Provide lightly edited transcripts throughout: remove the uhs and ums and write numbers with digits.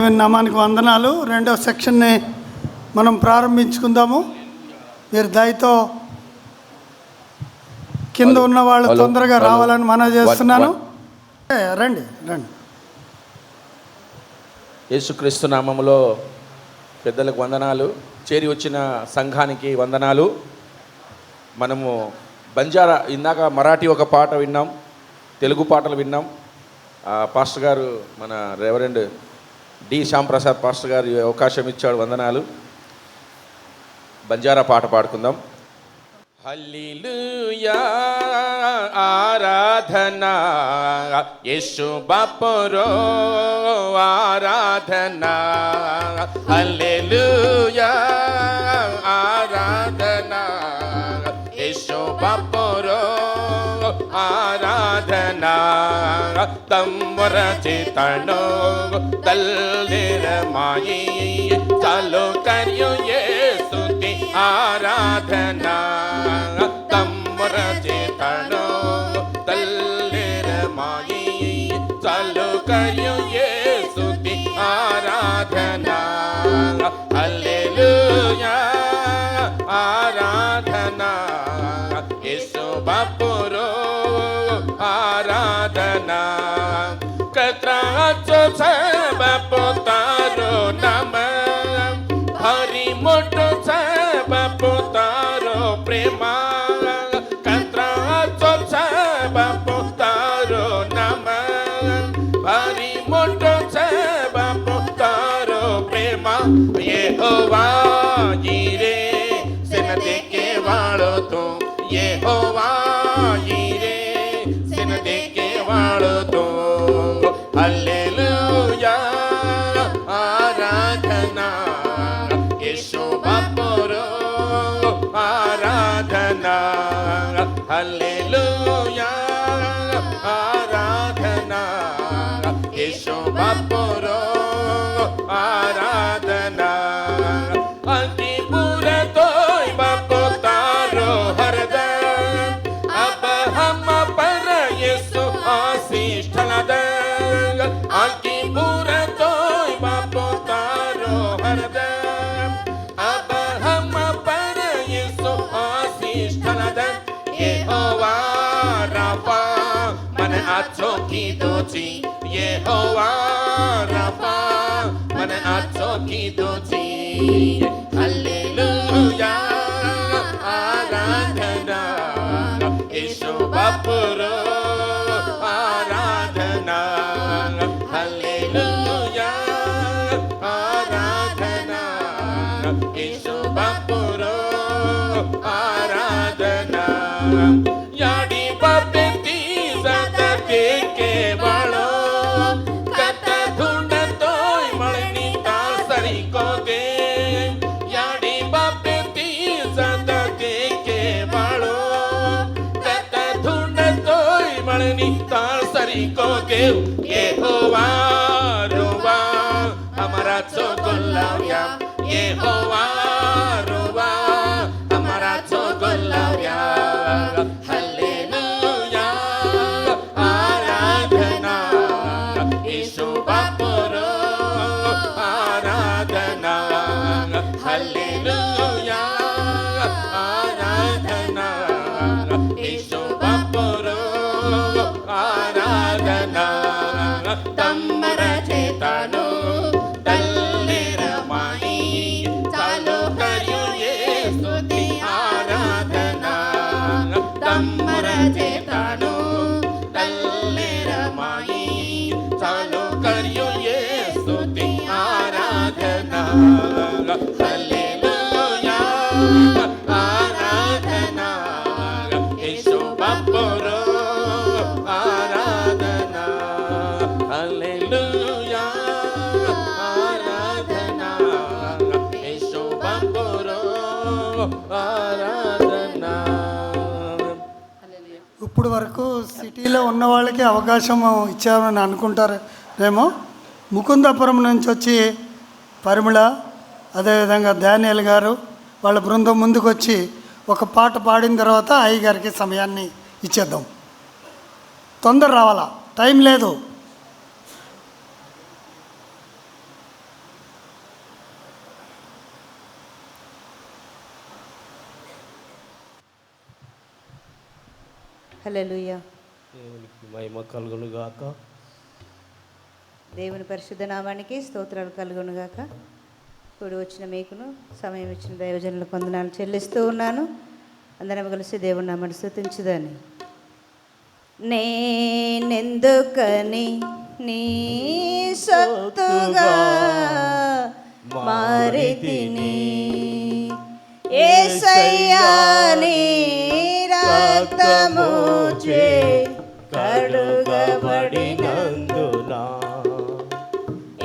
దేవుని నామానికి వందనాలు. రెండో సెక్షన్ని మనం ప్రారంభించుకుందాము. మీరు దయతో కింద ఉన్న వాళ్ళు తొందరగా రావాలని మనవి చేస్తున్నాను. రండి రండి. యేసుక్రీస్తు నామములో పెద్దలకు వందనాలు, చేరి వచ్చిన సంఘానికి వందనాలు. మనము బంజారా, ఇందాక మరాఠీ ఒక పాట విన్నాం, తెలుగు పాటలు విన్నాం. పాస్టర్ గారు, మన రెవరెండ్ డి శ్యాంప్రసాద్ పాస్టర్ గారు అవకాశం ఇచ్చాడు, వందనాలు. బంజారా పాట పాడుకుందాం. హల్లెలూయా ఆరాధనా యేసు బాపురో ఆరాధనా, హల్లెలూయా ఆరాధనా యేసు బాపురో ఆరాధనా. తమ్మర చేతనో తల్లిరమాయి చాలు కర్యు యేసుకి ఆరాధనా. తమ్మర చేతనో తల్లిరమాయి చాలు కర్యు యేసుకి ఆరాధనా. హల్లెలూయా ఆరాధనా యేసు బాపురో ఆరాధనా. కత్రాచో సబ పోతారో నమ, హరి మొట్టు సబ పోతారో ప్రేమ. కత్రాచో సబ పోతారో నమ, హరి మొట్టు సబ పోతారో ప్రేమ. యెహోవా జీరే సెన దేకే వాళో తో, యెహోవా జీరే సెన దేకే వాళో తో. హల్లెలూయా ఆరాధనా యేసు బాపురో ఆరాధనా. హల్లెలూయా ఆరాధనా యేసు బాపురో ఆరాధనా. అంతి పూరతోయ్ బాపు తారో హరదం, అబ హమ పర యేసు ఆశీష్ ఠలదం. అంతి పూరతోయ్ బాపు తారో హరదం, అబ హమ పర యేసు ఆశీష్ ఠలదం. యెహోవా రాఫా మన ఆచో की दोची, यहोवा राफा मन आचो की दोची. हल्लेलूया आराधना యేసు బాపురో ఆరాధనా. హల్లెలూయా ఆరాధనా యేసు బాపురో ఆరాధనా. యాడి బాపెతి జత దేకే వాళో కత ధుండ తోయ్ మళని తాసరి కోగే. యాడి బాపెతి జత దేకే వాళో కత ధుండ తోయ్ మళని తాసరి కోగే. యెహోవా रुवा हमारा चोगोलाव्या, यहोवा रुवा हमारा चोगोलाव्या. हल्लेलूया आराधना యేసు బాపురో ఆరాధనా. హల్లెలూయా ఆరాధనా యేసు బాపురో ఆరాధనా. తమ్మర చేతనో తల్లిరమాయి చాలు కర్యు యేసుకి ఆరాధనా. తమ్మర చేతనో తల్లిరమాయి చాలు కర్యు యేసుకి ఆరాధనా. హల్లెలూయా ఆరాధనా యేసు బాపురో ఆరాధనా. హల్లెలూయా ఆరాధనా యేసు బాపురో ఆరాధనా. ఇప్పుడు వరకు సిటీలో ఉన్న వాళ్ళకి అవకాశం ఇచ్చామని అనుకుంటారేమో. ముకుందాపురం నుంచి వచ్చి పరిమళ, అదేవిధంగా డానియల్ గారు వాళ్ళ బృందం ముందుకు వచ్చి ఒక పాట పాడిన తర్వాత అయ్యగారికి సమయాన్ని ఇచ్చేద్దాం. తొందర రావాలా, టైం లేదు. హల్లెలూయా. దేవునికి మహిమ కలుగును గాక. దేవుని పరిశుద్ధ నామానికి స్తోత్రాలు కలుగునుగాక. కూడి వచ్చిన మీకును సమయం ఇచ్చిన దైవజనులకు వందనాలు చెల్లిస్తూ ఉన్నాను. అందరం కలిసి దేవుని నామాన్ని స్తుతించుదాని. నేనెందుకని నీ సొత్తుగా మారితిని, యేసయ్యా నీ రక్తముచే కడుగబడినందున,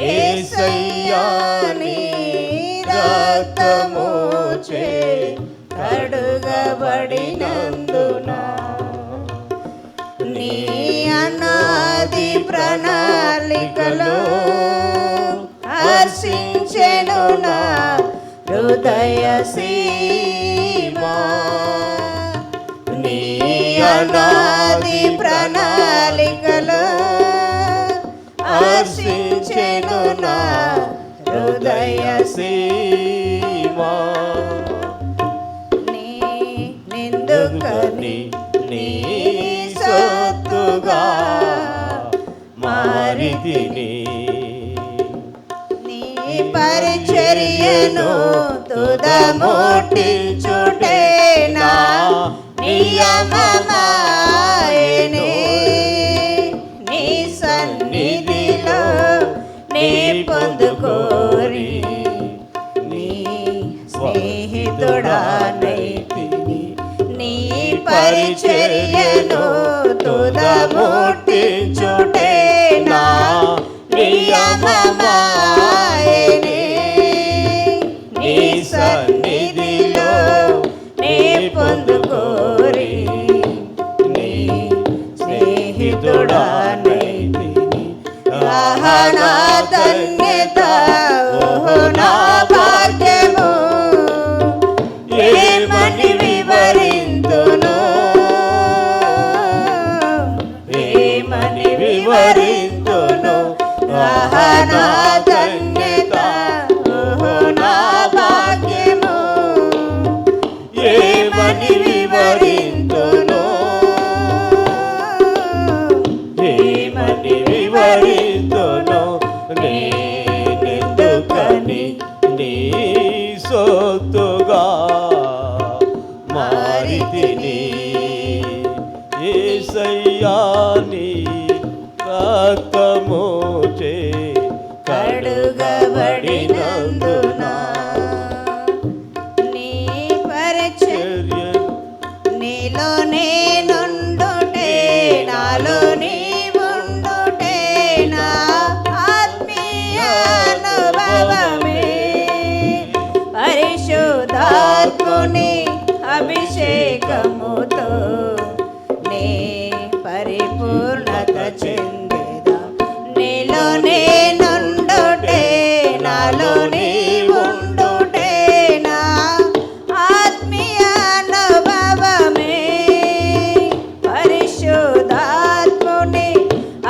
యేసయ్యా నీ రక్తముచే కడుగబడినందున, నీ అనాది ప్రణాళికలో హర్షించెను నా హృదయ సీమా. నీ అనాది ప్రణాళికలో హర్షించెను నా హృదయ సీమా. నేనెందుకని నీ సొత్తుగా మారితిని, నీ పరిచర్యను తుదముట్టించుటే నా నియమమాయెనే. నీ సన్నిధిలో నీ పొందుకోరి నీ స్నేహితుడానైతిని. నీ పరిచర్యను తుదముట్టించుటే నా నియమమాయెనే. నీ సన్నిధిలో నీ పొందుకోరి నీ స్నేహితుడానైతిని. నా ధన్యత, ఓహో నా భాగ్యము, ఏమని వివరింతును, ఏమని వివరింతును. నా ధన్యత, ఓహో నా భాగ్యము, ఏమని వివరింతును, ఏమని వివరింతును. నేనెందుకని నీ సొత్తుగా మారితిని, యేసయ్యా నీ రక్తముచే కడుగబడినందున, నీ పరిచర్య నీలో నేనుండుటే, నాలో నీవుండుటే నా ఆత్మీయ అనుభవమే. పరిశుద్ధాత్ముని అభిషేకముతో నే పరిపూర్ణత చెందేదా. నీలో నేనుండుటే, నాలో నీవుండుటే నా ఆత్మీయ అనుభవమే. పరిశుద్ధాత్ముని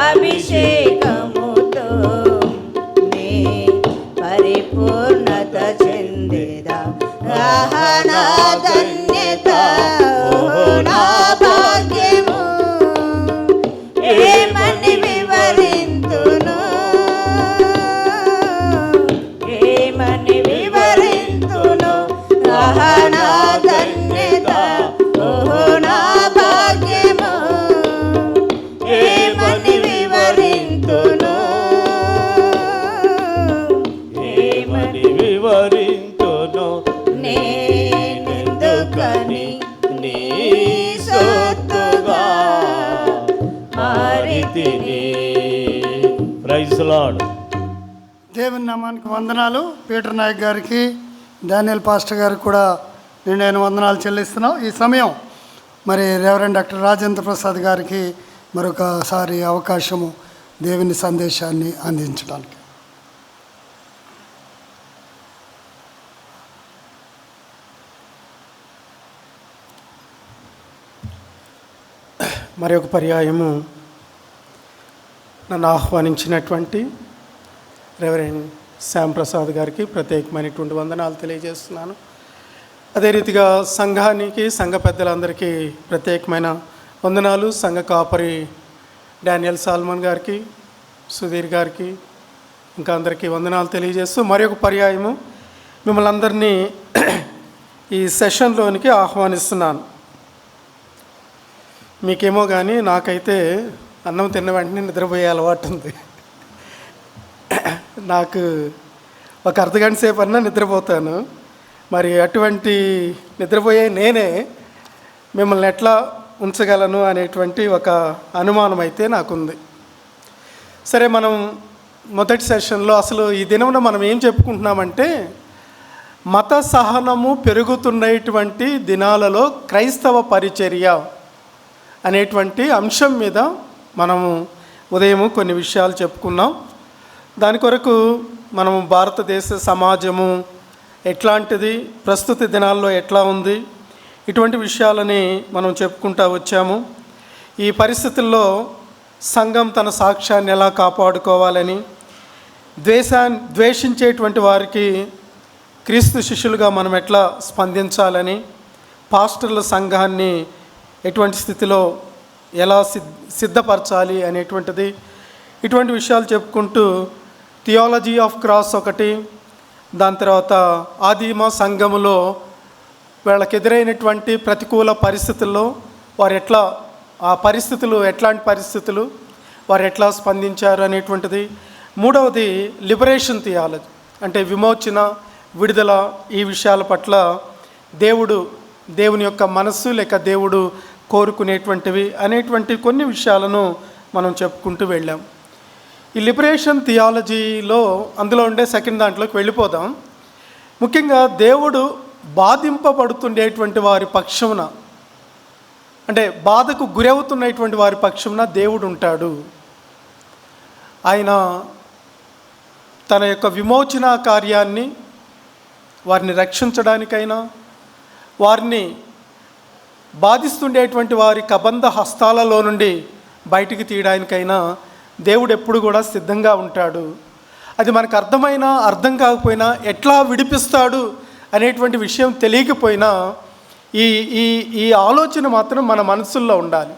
అభిషేకముతో నే పరిపూర్ణత చెందేదా. నా ధన్యత, ఓహో నా భాగ్యము, ఏమని వివరింతును, ఏమని వివరింతును. నా ధన్యత, ఓహో నా భాగ్యము, ఏమని వివరింతును, ఏమని వివరింతును. నేనెందుకని నీ సొత్తుగా మారితిని. Praise lord. దేవుని నామానికి వందనాలు. పీటర్ నాయక్ గారికి, డానియల్ పాస్టర్ గారికి కూడా నేను వందనాలు చెల్లిస్తున్నాం. ఈ సమయం మరి రెవరెండ్ డాక్టర్ రాజేంద్ర ప్రసాద్ గారికి మరొకసారి అవకాశము దేవుని సందేశాన్ని అందించడానికి. మరి ఒక పర్యాయము నన్ను ఆహ్వానించినటువంటి రెవరెండ్ శ్యామ్ ప్రసాద్ గారికి ప్రత్యేకమైనటువంటి వందనాలు తెలియజేస్తున్నాను. అదే రీతిగా సంఘానికి, సంఘ పెద్దలందరికీ ప్రత్యేకమైన వందనాలు సంఘ కాపరి డానియల్ సాల్మన్ గారికి, సుధీర్ గారికి, ఇంకా అందరికీ వందనాలు తెలియజేస్తూ మరి ఒక పర్యాయము మిమ్మల్ని అందరినీ ఈ సెషన్లోనికి ఆహ్వానిస్తున్నాను. మీకేమో కానీ నాకైతే అన్నం తిన్న వెంటనే నిద్రపోయే అలవాటు ఉంది. నాకు ఒక అర్ధగంట సేపు అన్నా నిద్రపోతాను. మరి అటువంటి నిద్రపోయే నేనే మిమ్మల్ని ఎట్లా ఉంచగలను అనేటువంటి ఒక అనుమానం అయితే నాకుంది. సరే, మనం మొదటి సెషన్లో అసలు ఈ దినమున మనం ఏం చెప్పుకుంటున్నామంటే, మత సహనము పెరుగుతున్నటువంటి దినాలలో క్రైస్తవ పరిచర్య అనేటువంటి అంశం మీద మనము ఉదయం కొన్ని విషయాలు చెప్పుకున్నాం. దాని కొరకు మనము భారతదేశ సమాజము ఎట్లాంటిది, ప్రస్తుత దినాల్లో ఎట్లా ఉంది, ఇటువంటి విషయాలని మనం చెప్పుకుంటూ వచ్చాము. ఈ పరిస్థితుల్లో సంఘం తన సాక్ష్యాన్ని ఎలా కాపాడుకోవాలని, ద్వేషించేటువంటి వారికి క్రీస్తు శిష్యులుగా మనం ఎట్లా స్పందించాలని, పాస్టర్ల సంఘాన్ని ఎటువంటి స్థితిలో ఎలా సిద్ధపరచాలి అనేటువంటిది, ఇటువంటి విషయాలు చెప్పుకుంటూ థియాలజీ ఆఫ్ క్రాస్ ఒకటి, దాని తర్వాత ఆదిమ సంఘములో వాళ్ళకి ఎదురైనటువంటి ప్రతికూల పరిస్థితుల్లో వారు ఎట్లా, ఆ పరిస్థితులు ఎట్లాంటి పరిస్థితులు, వారు ఎట్లా స్పందించారు అనేటువంటిది. మూడవది లిబరేషన్ థియాలజీ, అంటే విమోచన, విడుదల, ఈ విషయాల పట్ల దేవుని యొక్క మనస్సు లేక దేవుడు కోరుకునేటువంటివి అనేటువంటి కొన్ని విషయాలను మనం చెప్పుకుంటూ వెళ్ళాం. ఈ లిబరేషన్ థియాలజీలో అందులో ఉండే సెకండ్ దాంట్లోకి వెళ్ళిపోదాం. ముఖ్యంగా దేవుడు బాధింపబడుతుండేటువంటి వారి పక్షమున, అంటే బాధకు గురవుతున్నటువంటి వారి పక్షమున దేవుడు ఉంటాడు. ఆయన తన యొక్క విమోచన కార్యాన్ని వారిని రక్షించడానికైనా, వారిని బాధిస్తుండేటువంటి వారి కబంధ హస్తాలలో నుండి బయటికి తీయడానికైనా దేవుడు ఎప్పుడు కూడా సిద్ధంగా ఉంటాడు. అది మనకు అర్థమైనా అర్థం కాకపోయినా, ఎట్లా విడిపిస్తాడు అనేటువంటి విషయం తెలియకపోయినా ఈ ఈ ఈ ఆలోచన మాత్రం మన మనసుల్లో ఉండాలి.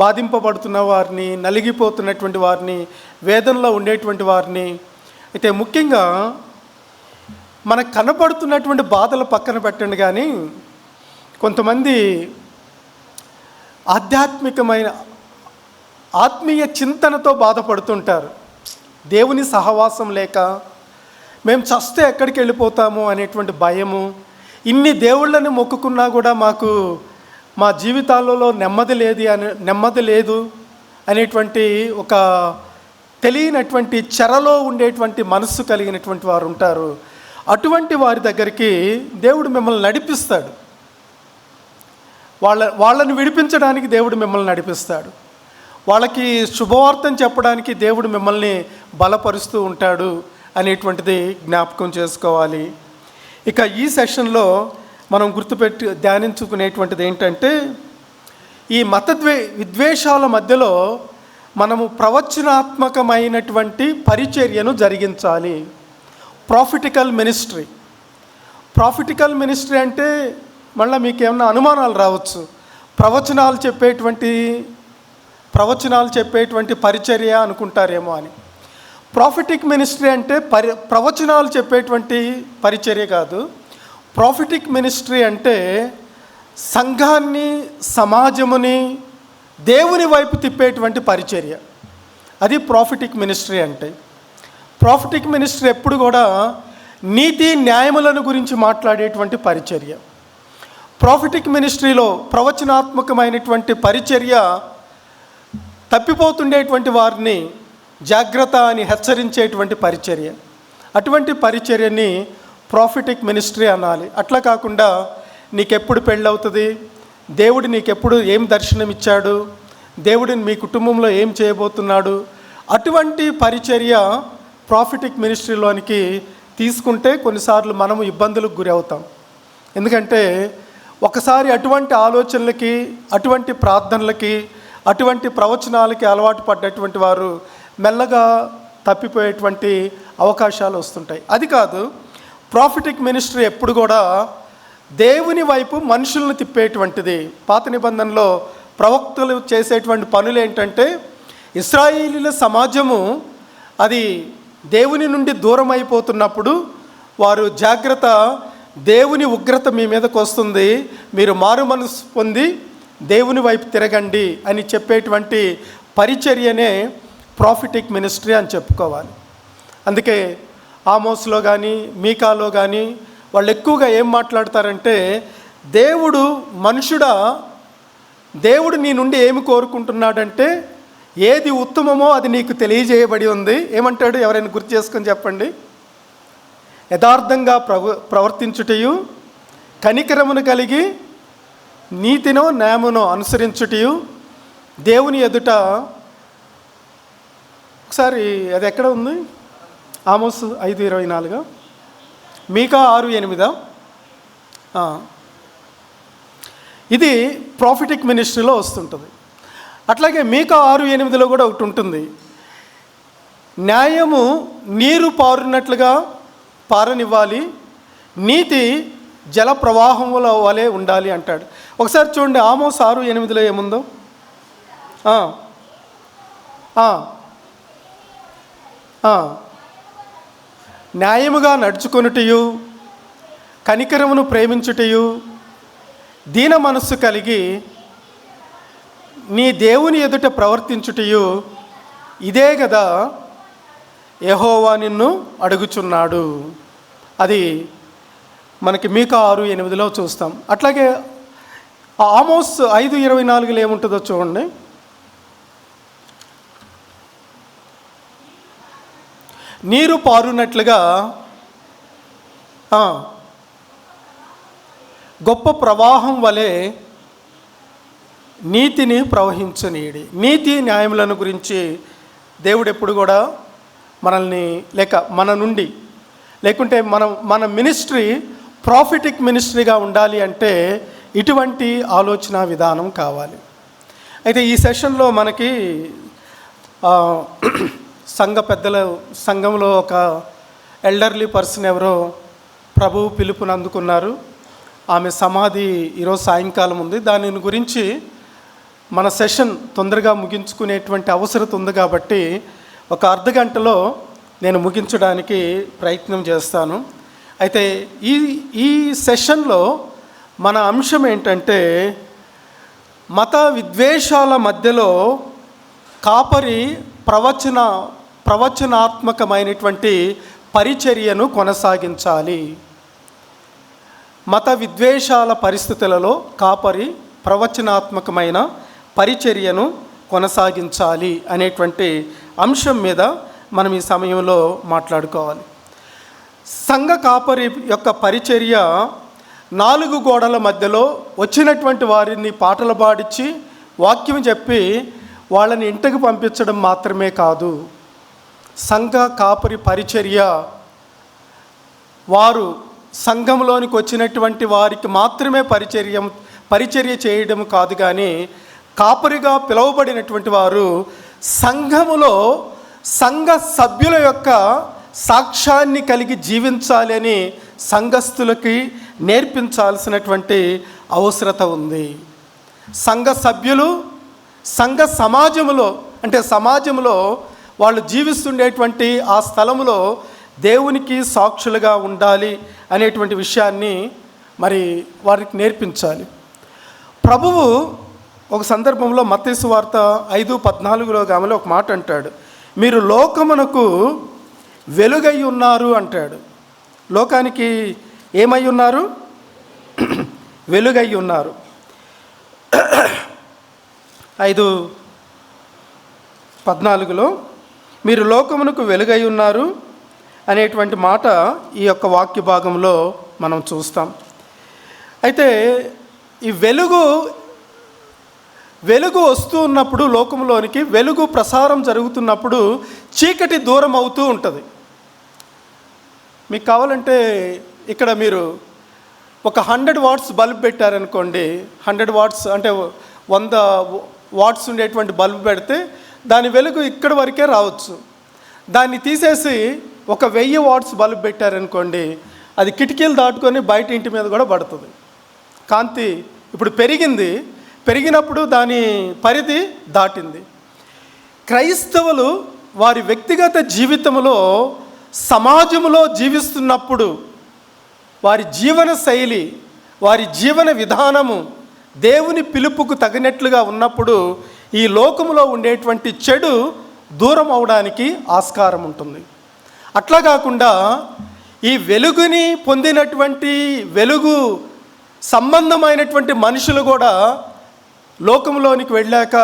బాధింపబడుతున్న వారిని, నలిగిపోతున్నటువంటి వారిని, వేదనలో ఉండేటువంటి వారిని, అయితే ముఖ్యంగా మనకు కనపడుతున్నటువంటి బాధలు పక్కన పెట్టండి, కానీ కొంతమంది ఆత్మీయ చింతనతో బాధపడుతుంటారు. దేవుని సహవాసం లేక, మేము చస్తే ఎక్కడికి వెళ్ళిపోతాము అనేటువంటి భయము, ఇన్ని దేవుళ్ళని మొక్కుకున్నా కూడా మాకు మా జీవితాలలో నెమ్మది లేదు అనేటువంటి ఒక తెలియనటువంటి చెరలో ఉండేటువంటి మనస్సు కలిగినటువంటి వారు ఉంటారు. అటువంటి వారి దగ్గరికి దేవుడు మిమ్మల్ని నడిపిస్తాడు. వాళ్ళని విడిపించడానికి దేవుడు మిమ్మల్ని నడిపిస్తాడు. వాళ్ళకి శుభవార్తను చెప్పడానికి దేవుడు మిమ్మల్ని బలపరుస్తూ ఉంటాడు అనేటువంటిది జ్ఞాపకం చేసుకోవాలి. ఇక ఈ సెషన్లో మనం గుర్తుపెట్టి ధ్యానించుకునేటువంటిది ఏంటంటే, ఈ విద్వేషాల మధ్యలో మనము ప్రవచనాత్మకమైనటువంటి పరిచర్యను జరిగించాలి. ప్రాఫిటికల్ మినిస్ట్రీ అంటే మళ్ళీ మీకు ఏమన్నా అనుమానాలు రావచ్చు. ప్రవచనాలు చెప్పేటువంటి పరిచర్య అనుకుంటారేమో అని. ప్రాఫిటిక్ మినిస్ట్రీ అంటే ప్రవచనాలు చెప్పేటువంటి పరిచర్య కాదు. ప్రాఫిటిక్ మినిస్ట్రీ అంటే సంఘాన్ని, సమాజముని దేవుని వైపు తిప్పేటువంటి పరిచర్య. అది ప్రాఫిటిక్ మినిస్ట్రీ అంటే. ప్రాఫిటిక్ మినిస్ట్రీ ఎప్పుడు కూడా నీతి న్యాయములను గురించి మాట్లాడేటువంటి పరిచర్య. ప్రాఫిటిక్ మినిస్ట్రీలో ప్రవచనాత్మకమైనటువంటి పరిచర్య తప్పిపోతుండేటువంటి వారిని జాగ్రత్త అని హెచ్చరించేటువంటి పరిచర్య. అటువంటి పరిచర్యని ప్రాఫిటిక్ మినిస్ట్రీ అనాలి. అట్లా కాకుండా నీకెప్పుడు పెళ్ళవుతుంది, దేవుడు నీకెప్పుడు ఏం దర్శనం ఇచ్చాడు, దేవుడిని మీ కుటుంబంలో ఏం చేయబోతున్నాడు, అటువంటి పరిచర్య ప్రాఫిటిక్ మినిస్ట్రీలోనికి తీసుకుంటే కొన్నిసార్లు మనము ఇబ్బందులకు గురి అవుతాం. ఎందుకంటే ఒకసారి అటువంటి ఆలోచనలకి, అటువంటి ప్రార్థనలకి, అటువంటి ప్రవచనాలకి అలవాటు పడ్డటువంటి వారు మెల్లగా తప్పిపోయేటువంటి అవకాశాలు వస్తుంటాయి. అది కాదు, ప్రాఫిటిక్ మినిస్ట్రీ ఎప్పుడు కూడా దేవుని వైపు మనుషులను తిప్పేటువంటిది. పాత నిబంధనలో ప్రవక్తలు చేసేటువంటి పనులు ఏంటంటే, ఇశ్రాయేలీల సమాజము అది దేవుని నుండి దూరం అయిపోతున్నప్పుడు వారు జాగ్రత్త, దేవుని ఉగ్రత మీ మీదకు వస్తుంది, మీరు మారు మనసు పొంది దేవుని వైపు తిరగండి అని చెప్పేటువంటి పరిచర్యనే ప్రాఫిటిక్ మినిస్ట్రీ అని చెప్పుకోవాలి. అందుకే ఆమోస్లో కానీ మీకాలో కానీ వాళ్ళు ఎక్కువగా ఏం మాట్లాడతారంటే, దేవుడు మనుషుడా, దేవుడు నీ నుండి ఏమి కోరుకుంటున్నాడంటే ఏది ఉత్తమమో అది నీకు తెలియజేయబడి ఉంది. ఏమంటాడు? ఎవరైనా గుర్తు చేసుకొని చెప్పండి. యథార్థంగా ప్రవర్తించుటయు, కనికరమును కలిగి నీతినో న్యాయమునో అనుసరించుటయు, దేవుని ఎదుట. ఒకసారి అది ఎక్కడ ఉంది? ఆమోస్ 5:24, మీకా 6:8. ఇది ప్రాఫిటిక్ మినిస్ట్రీలో వస్తుంటుంది. అట్లాగే మీకా 6:8లో కూడా ఒకటి ఉంటుంది, న్యాయము నీరు పారునట్లుగా పారనివ్వాలి, నీతి జల ప్రవాహముల వలె ఉండాలి అంటాడు. ఒకసారి చూడండి ఆమోస్ 6:8లో ఏముందో. న్యాయముగా నడుచుకొనుటయు, కనికరమును ప్రేమించుటయు, దీన మనస్సు కలిగి నీ దేవుని ఎదుట ప్రవర్తించుటయు, ఇదే కదా యెహోవా నిన్ను అడుగుచున్నాడు. అది మనకి మీకా 6:8లో చూస్తాం. అట్లాగే ఆమోస్ 5:24లో ఏముంటుందో చూడండి. నీరు పారునట్లుగా గొప్ప ప్రవాహం వలె నీతిని ప్రవహించనీయడి. నీతి న్యాయములను గురించి దేవుడు ఎప్పుడు కూడా మనల్ని మన నుండి లేకుంటే మన మినిస్ట్రీ ప్రాఫిటిక్ మినిస్ట్రీగా ఉండాలి అంటే ఇటువంటి ఆలోచన విధానం కావాలి. అయితే ఈ సెషన్లో మనకి సంఘంలో ఒక ఎల్డర్లీ పర్సన్ ఎవరో ప్రభువు పిలుపుని అందుకున్నారు. ఆమె సమాధి ఈరోజు సాయంకాలం ఉంది. దాని గురించి మన సెషన్ తొందరగా ముగించుకునేటువంటి అవసరం ఉంది కాబట్టి ఒక అర్ధగంటలో నేను ముగించడానికి ప్రయత్నం చేస్తాను. అయితే ఈ సెషన్లో మన అంశం ఏంటంటే, మత విద్వేషాల మధ్యలో కాపరి ప్రవచనాత్మకమైనటువంటి పరిచర్యను కొనసాగించాలి. మత విద్వేషాల పరిస్థితులలో కాపరి ప్రవచనాత్మకమైన పరిచర్యను కొనసాగించాలి అనేటువంటి అంశం మీద మనం ఈ సమయంలో మాట్లాడుకోవాలి. సంఘ కాపరి యొక్క పరిచర్య 4 గోడల మధ్యలో వచ్చినటువంటి వారిని పాటలు పాడించి వాక్యం చెప్పి వాళ్ళని ఇంటికి పంపించడం మాత్రమే కాదు. సంఘ కాపరి పరిచర్య వారు సంఘంలోనికి వచ్చినటువంటి వారికి మాత్రమే పరిచర్య చేయడం కాదు, కానీ కాపరిగా పిలువబడినటువంటి వారు సంఘములో సంఘ సభ్యుల యొక్క సాక్ష్యాన్ని కలిగి జీవించాలి అని సంఘస్థులకి నేర్పించాల్సినటువంటి అవసరత ఉంది. సంఘ సభ్యులు సంఘ సమాజంలో వాళ్ళు జీవిస్తుండేటువంటి ఆ స్థలంలో దేవునికి సాక్షులుగా ఉండాలి అనేటువంటి విషయాన్ని మరి వారికి నేర్పించాలి. ప్రభువు ఒక సందర్భంలో మత్తయి సువార్త 5:14లో ఆమెలో ఒక మాట అంటాడు, మీరు లోకమునకు వెలుగై ఉన్నారు అంటాడు. లోకానికి ఏమై ఉన్నారు? వెలుగై ఉన్నారు. 5:14లో మీరు లోకమునకు వెలుగై ఉన్నారు అనేటువంటి మాట ఈ యొక్క వాక్య భాగంలో మనం చూస్తాం. అయితే ఈ వెలుగు వస్తూ ఉన్నప్పుడు, లోకంలోనికి వెలుగు ప్రసారం జరుగుతున్నప్పుడు చీకటి దూరం అవుతూ ఉంటుంది. మీకు కావాలంటే ఇక్కడ మీరు ఒక 100 వాట్స్ బల్బ్ పెట్టారనుకోండి, 100 వాట్స్ అంటే 100 వాట్స్ ఉండేటువంటి బల్బ్ పెడితే దాని వెలుగు ఇక్కడి వరకే రావచ్చు. దాన్ని తీసేసి ఒక 1000 వాట్స్ బల్బ్ పెట్టారనుకోండి, అది కిటికీలు దాటుకొని బయట ఇంటి మీద కూడా పడుతుంది. కాంతి ఇప్పుడు పెరిగినప్పుడు దాని పరిధి దాటింది. క్రైస్తవులు వారి వ్యక్తిగత జీవితంలో సమాజంలో జీవిస్తున్నప్పుడు వారి జీవన శైలి, వారి జీవన విధానము దేవుని పిలుపుకు తగినట్లుగా ఉన్నప్పుడు ఈ లోకములో ఉండేటువంటి చెడు దూరం అవడానికి ఆస్కారం ఉంటుంది. అట్లా కాకుండా ఈ వెలుగుని పొందినటువంటి వెలుగు సంబంధమైనటువంటి మనుషులు కూడా లోకంలోనికి వెళ్ళాక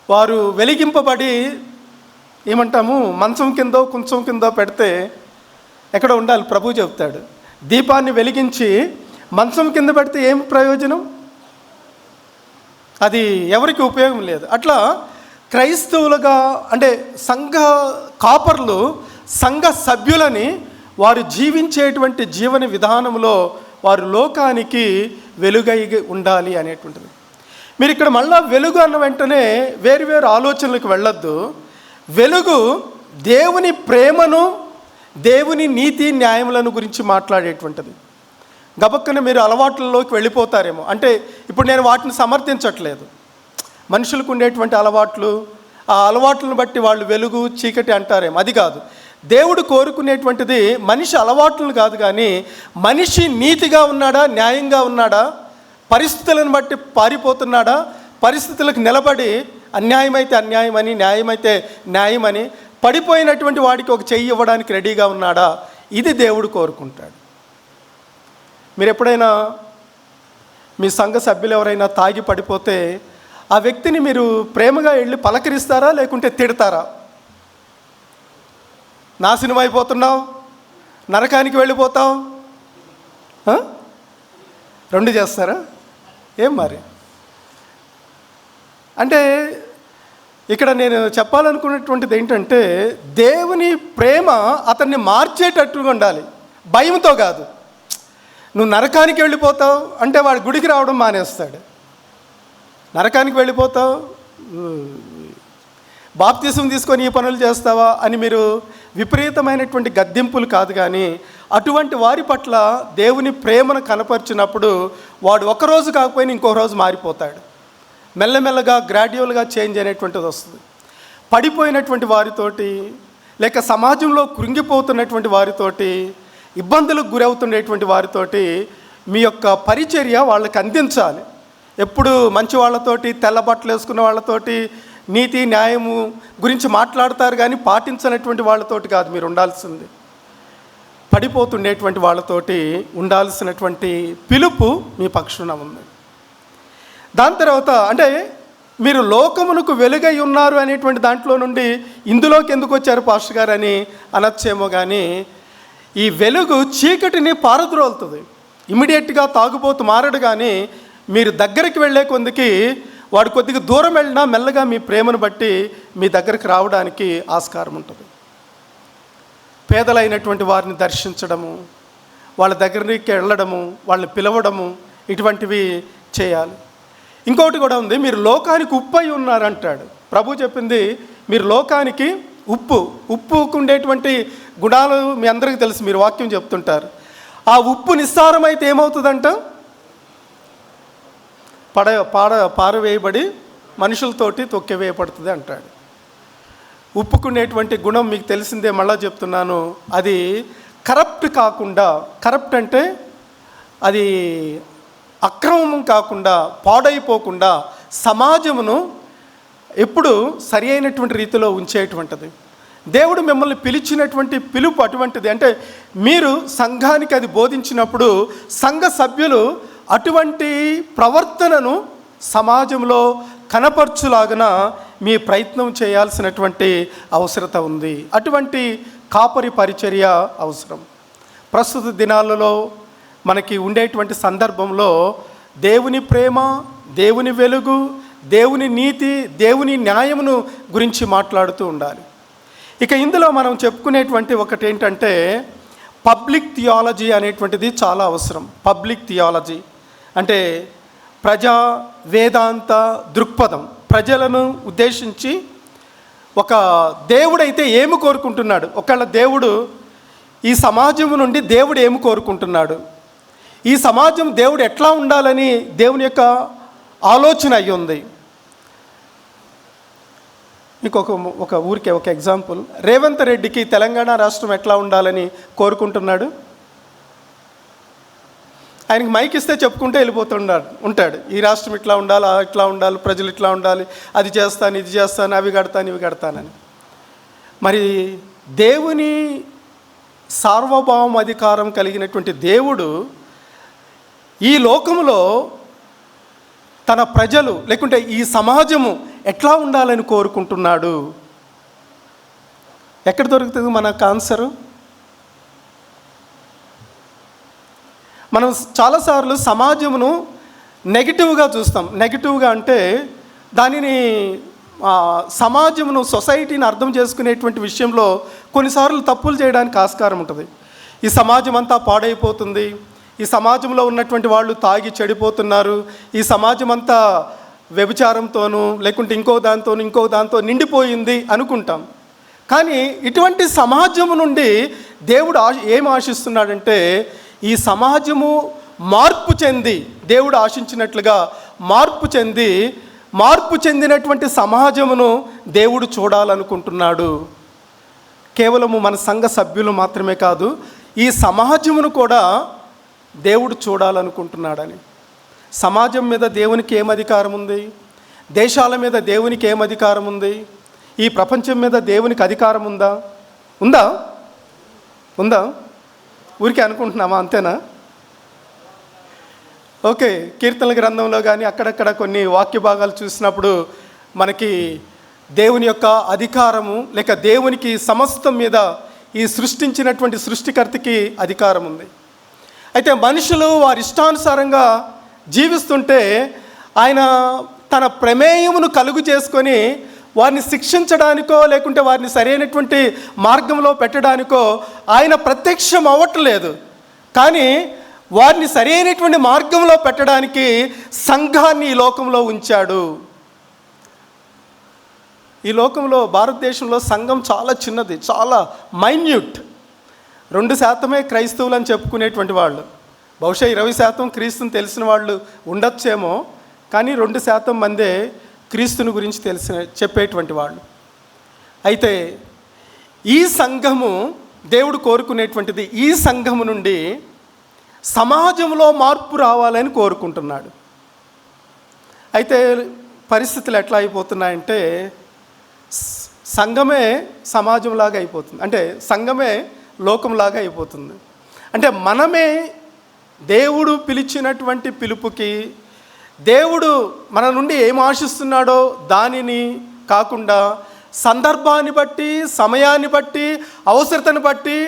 వారు వెలిగింపబడి ఏమంటాము, మంచం కిందో కుంచం కిందో పెడితే ఎక్కడ ఉండాలి? ప్రభు చెప్తాడు, దీపాన్ని వెలిగించి మంచం కింద పెడితే ఏం ప్రయోజనం? అది ఎవరికి ఉపయోగం లేదు. అట్లా క్రైస్తవులుగా అంటే సంఘ కాపర్లు సంఘ సభ్యులని వారు జీవించేటువంటి జీవన విధానంలో వారు లోకానికి వెలుగై ఉండాలి అనేటువంటిది. మీరు ఇక్కడ మళ్ళా వెలుగు అన్న వెంటనే వేరు ఆలోచనలకు వెళ్ళొద్దు. వెలుగు దేవుని ప్రేమను, దేవుని నీతి న్యాయములను గురించి మాట్లాడేటువంటిది. గబక్కన మీరు అలవాట్లలోకి వెళ్ళిపోతారేమో. అంటే ఇప్పుడు నేను వాటిని సమర్థించట్లేదు. మనుషులకు ఉండేటువంటి అలవాట్లు, ఆ అలవాట్లను బట్టి వాళ్ళు వెలుగు చీకటి అంటారేమో, అది కాదు. దేవుడు కోరుకునేటువంటిది మనిషి అలవాట్లను కాదు, కానీ మనిషి నీతిగా ఉన్నాడా, న్యాయంగా ఉన్నాడా, పరిస్థితులను బట్టి పారిపోతున్నాడా, పరిస్థితులకు నిలబడి అన్యాయమైతే అన్యాయమని, న్యాయమైతే న్యాయమని పడిపోయినటువంటి వాడికి ఒక చెయ్యి ఇవ్వడానికి రెడీగా ఉన్నాడా, ఇది దేవుడు కోరుకుంటాడు. మీరు ఎప్పుడైనా మీ సంఘ సభ్యులు ఎవరైనా తాగి పడిపోతే ఆ వ్యక్తిని మీరు ప్రేమగా వెళ్ళి పలకరిస్తారా, లేకుంటే తిడతారా? నాశనం అయిపోతున్నావు, నరకానికి వెళ్ళిపోతావు, రెండు చేస్తారా? ఏం మరి? అంటే ఇక్కడ నేను చెప్పాలనుకున్నటువంటిది ఏంటంటే, దేవుని ప్రేమ అతన్ని మార్చేటట్టుగా ఉండాలి, భయంతో కాదు. నువ్వు నరకానికి వెళ్ళిపోతావు అంటే వాడు గుడికి రావడం మానేస్తాడు. నరకానికి వెళ్ళిపోతావు, బాప్తిసం తీసుకొని ఈ పనులు చేస్తావా అని మీరు విపరీతమైనటువంటి గద్దింపులు కాదు, కానీ అటువంటి వారి పట్ల దేవుని ప్రేమను కనపరిచినప్పుడు వాడు ఒకరోజు కాకపోయినా ఇంకో రోజు మారిపోతాడు. మెల్లమెల్లగా గ్రాడ్యువల్గా చేంజ్ అనేటువంటిది వస్తుంది. పడిపోయినటువంటి వారితోటి, లేక సమాజంలో కృంగిపోతున్నటువంటి వారితోటి, ఇబ్బందులకు గురవుతున్నటువంటి వారితోటి మీ యొక్క పరిచర్య వాళ్ళకి అందించాలి. ఎప్పుడు మంచి వాళ్ళతోటి, తెల్ల బట్టలు వేసుకున్న వాళ్ళతోటి నీతి న్యాయము గురించి మాట్లాడతారు, కానీ పాటించినటువంటి వాళ్ళతోటి కాదు మీరు ఉండాల్సింది. పడిపోతుండేటువంటి వాళ్ళతోటి ఉండాల్సినటువంటి పిలుపు మీ పక్షున ఉంది. దాని తర్వాత అంటే మీరు లోకమునకు వెలుగై ఉన్నారు అనేటువంటి దాంట్లో నుండి ఇందులోకి ఎందుకు వచ్చారు పాస్టర్ గారు అని అనొచ్చేమో, కానీ ఈ వెలుగు చీకటిని పారద్రోలుతుంది. ఇమీడియట్గా తాగుబోతు మారడు, కానీ మీరు దగ్గరికి వెళ్ళే కొందికి వాడు కొద్దిగా దూరం వెళ్ళినా మెల్లగా మీ ప్రేమను బట్టి మీ దగ్గరికి రావడానికి ఆస్కారం ఉంటుంది. పేదలైనటువంటి వారిని దర్శించడము, వాళ్ళ దగ్గరికి వెళ్ళడము, వాళ్ళని పిలవడము, ఇటువంటివి చేయాలి. ఇంకోటి కూడా ఉంది, మీరు లోకానికి ఉప్పు అయి ఉన్నారంటాడు ప్రభు. చెప్పింది మీరు లోకానికి ఉప్పు. ఉప్పుకు ఉండేటువంటి గుణాలు మీ అందరికీ తెలుసు, మీరు వాక్యం చెప్తుంటారు. ఆ ఉప్పు నిస్సారమైతే ఏమవుతుందంట? పారవేయబడి మనుషులతోటి తొక్కివేయబడుతుంది అంటాడు. ఉప్పుకునేటువంటి గుణం మీకు తెలిసిందే, మళ్ళా చెప్తున్నాను, అది కరప్ట్ కాకుండా, కరప్ట్ అంటే అది అక్రమం కాకుండా, పాడైపోకుండా సమాజమును ఎప్పుడు సరి అయినటువంటి రీతిలో ఉంచేటువంటిది. దేవుడు మిమ్మల్ని పిలిచినటువంటి పిలుపు అటువంటిది. అంటే మీరు సంఘానికి అది బోధించినప్పుడు సంఘ సభ్యులు అటువంటి ప్రవర్తనను సమాజంలో కనపరచులాగన మీ ప్రయత్నం చేయాల్సినటువంటి అవసరత ఉంది. అటువంటి కాపరి పరిచర్య అవసరం. ప్రస్తుత దినాలలో మనకి ఉండేటువంటి సందర్భంలో దేవుని ప్రేమ, దేవుని వెలుగు, దేవుని నీతి, దేవుని న్యాయమును గురించి మాట్లాడుతూ ఉండాలి. ఇక ఇందులో మనం చెప్పుకునేటువంటి ఒకటి ఏంటంటే పబ్లిక్ థియాలజీ అనేటువంటిది చాలా అవసరం. పబ్లిక్ థియాలజీ అంటే ప్రజా వేదాంత దృక్పథం. ప్రజలను ఉద్దేశించి ఒక దేవుడైతే ఏమి కోరుకుంటున్నాడు, ఒకవేళ దేవుడు ఈ సమాజం నుండి దేవుడు ఏమి కోరుకుంటున్నాడు, ఈ సమాజం దేవుడు ఎట్లా ఉండాలని దేవుని యొక్క ఆలోచన అయి ఉంది. మీకు ఒక ఊరికే ఒక ఎగ్జాంపుల్. రేవంత్ రెడ్డికి తెలంగాణ రాష్ట్రం ఎట్లా ఉండాలని కోరుకుంటున్నాడు? ఆయనకి మైక్ ఇస్తే చెప్పుకుంటే ఉంటాడు. ఈ రాష్ట్రం ఇట్లా ఉండాలి, ఇట్లా ఉండాలి, ప్రజలు ఇట్లా ఉండాలి, అది చేస్తాను, ఇది చేస్తాను, అవి కడతాను, ఇవి కడతానని. మరి దేవుని సార్వభౌమ అధికారం కలిగినటువంటి దేవుడు ఈ లోకంలో తన ప్రజలు లేకుంటే ఈ సమాజము ఎట్లా ఉండాలని కోరుకుంటున్నాడు? ఎక్కడ దొరుకుతుంది మనకు ఆన్సరు? మనం చాలాసార్లు సమాజమును నెగిటివ్గా చూస్తాం. నెగిటివ్గా అంటే దానిని సమాజమును, సొసైటీని అర్థం చేసుకునేటువంటి విషయంలో కొన్నిసార్లు తప్పులు చేయడానికి ఆస్కారం ఉంటుంది. ఈ సమాజం అంతా పాడైపోతుంది, ఈ సమాజంలో ఉన్నటువంటి వాళ్ళు తాగి చెడిపోతున్నారు, ఈ సమాజం అంతా వ్యభిచారంతోనూ లేకుంటే ఇంకో దాంతో నిండిపోయింది అనుకుంటాం. కానీ ఇటువంటి సమాజము నుండి దేవుడు ఏం ఆశిస్తున్నాడంటే, ఈ సమాజము మార్పు చెంది, దేవుడు ఆశించినట్లుగా మార్పు చెందినటువంటి సమాజమును దేవుడు చూడాలనుకుంటున్నాడు. కేవలము మన సంఘ సభ్యులు మాత్రమే కాదు, ఈ సమాజమును కూడా దేవుడు చూడాలనుకుంటున్నాడని. సమాజం మీద దేవునికి ఏం అధికారం ఉంది? దేశాల మీద దేవునికి ఏం అధికారం ఉంది? ఈ ప్రపంచం మీద దేవునికి అధికారం ఉందా? ఊరికే అనుకుంటున్నామా? అంతేనా? ఓకే, కీర్తనల గ్రంథంలో కానీ అక్కడక్కడ కొన్ని వాక్య భాగాలు చూసినప్పుడు మనకి దేవుని యొక్క అధికారము లేక దేవునికి సమస్తం మీద ఈ సృష్టించినటువంటి సృష్టికర్తకి అధికారం ఉంది. అయితే మనుషులు వారి ఇష్టానుసారంగా జీవిస్తుంటే ఆయన తన ప్రమేయమును కలుగు చేసుకొని వారిని శిక్షించడానికో లేకుంటే వారిని సరైనటువంటి మార్గంలో పెట్టడానికో ఆయన ప్రత్యక్షం అవ్వట్లేదు. కానీ వారిని సరైనటువంటి మార్గంలో పెట్టడానికి సంఘాన్ని ఈ లోకంలో ఉంచాడు. ఈ లోకంలో భారతదేశంలో సంఘం చాలా చిన్నది, చాలా మైన్యూట్. 2% క్రైస్తవులు అని చెప్పుకునేటువంటి వాళ్ళు, బహుశా 20% క్రీస్తుని తెలిసిన వాళ్ళు ఉండొచ్చేమో, కానీ 2% మందే క్రీస్తుని గురించి చెప్పేటువంటి వాళ్ళు. అయితే ఈ సంఘము దేవుడు కోరుకునేటువంటిది, ఈ సంఘము నుండి సమాజంలో మార్పు రావాలని కోరుకుంటున్నాడు. అయితే పరిస్థితులు ఎట్లా అయిపోతున్నాయంటే, సంఘమే సమాజంలాగా అయిపోతుంది, అంటే సంఘమే లోకంలాగా అయిపోతుంది. అంటే మనమే దేవుడు పిలిచినటువంటి పిలుపుకి, దేవుడు మన నుండి ఏం ఆశిస్తున్నాడో దానిని కాకుండా సందర్భాన్ని బట్టి, సమయాన్ని బట్టి, అవసరతను బట్టి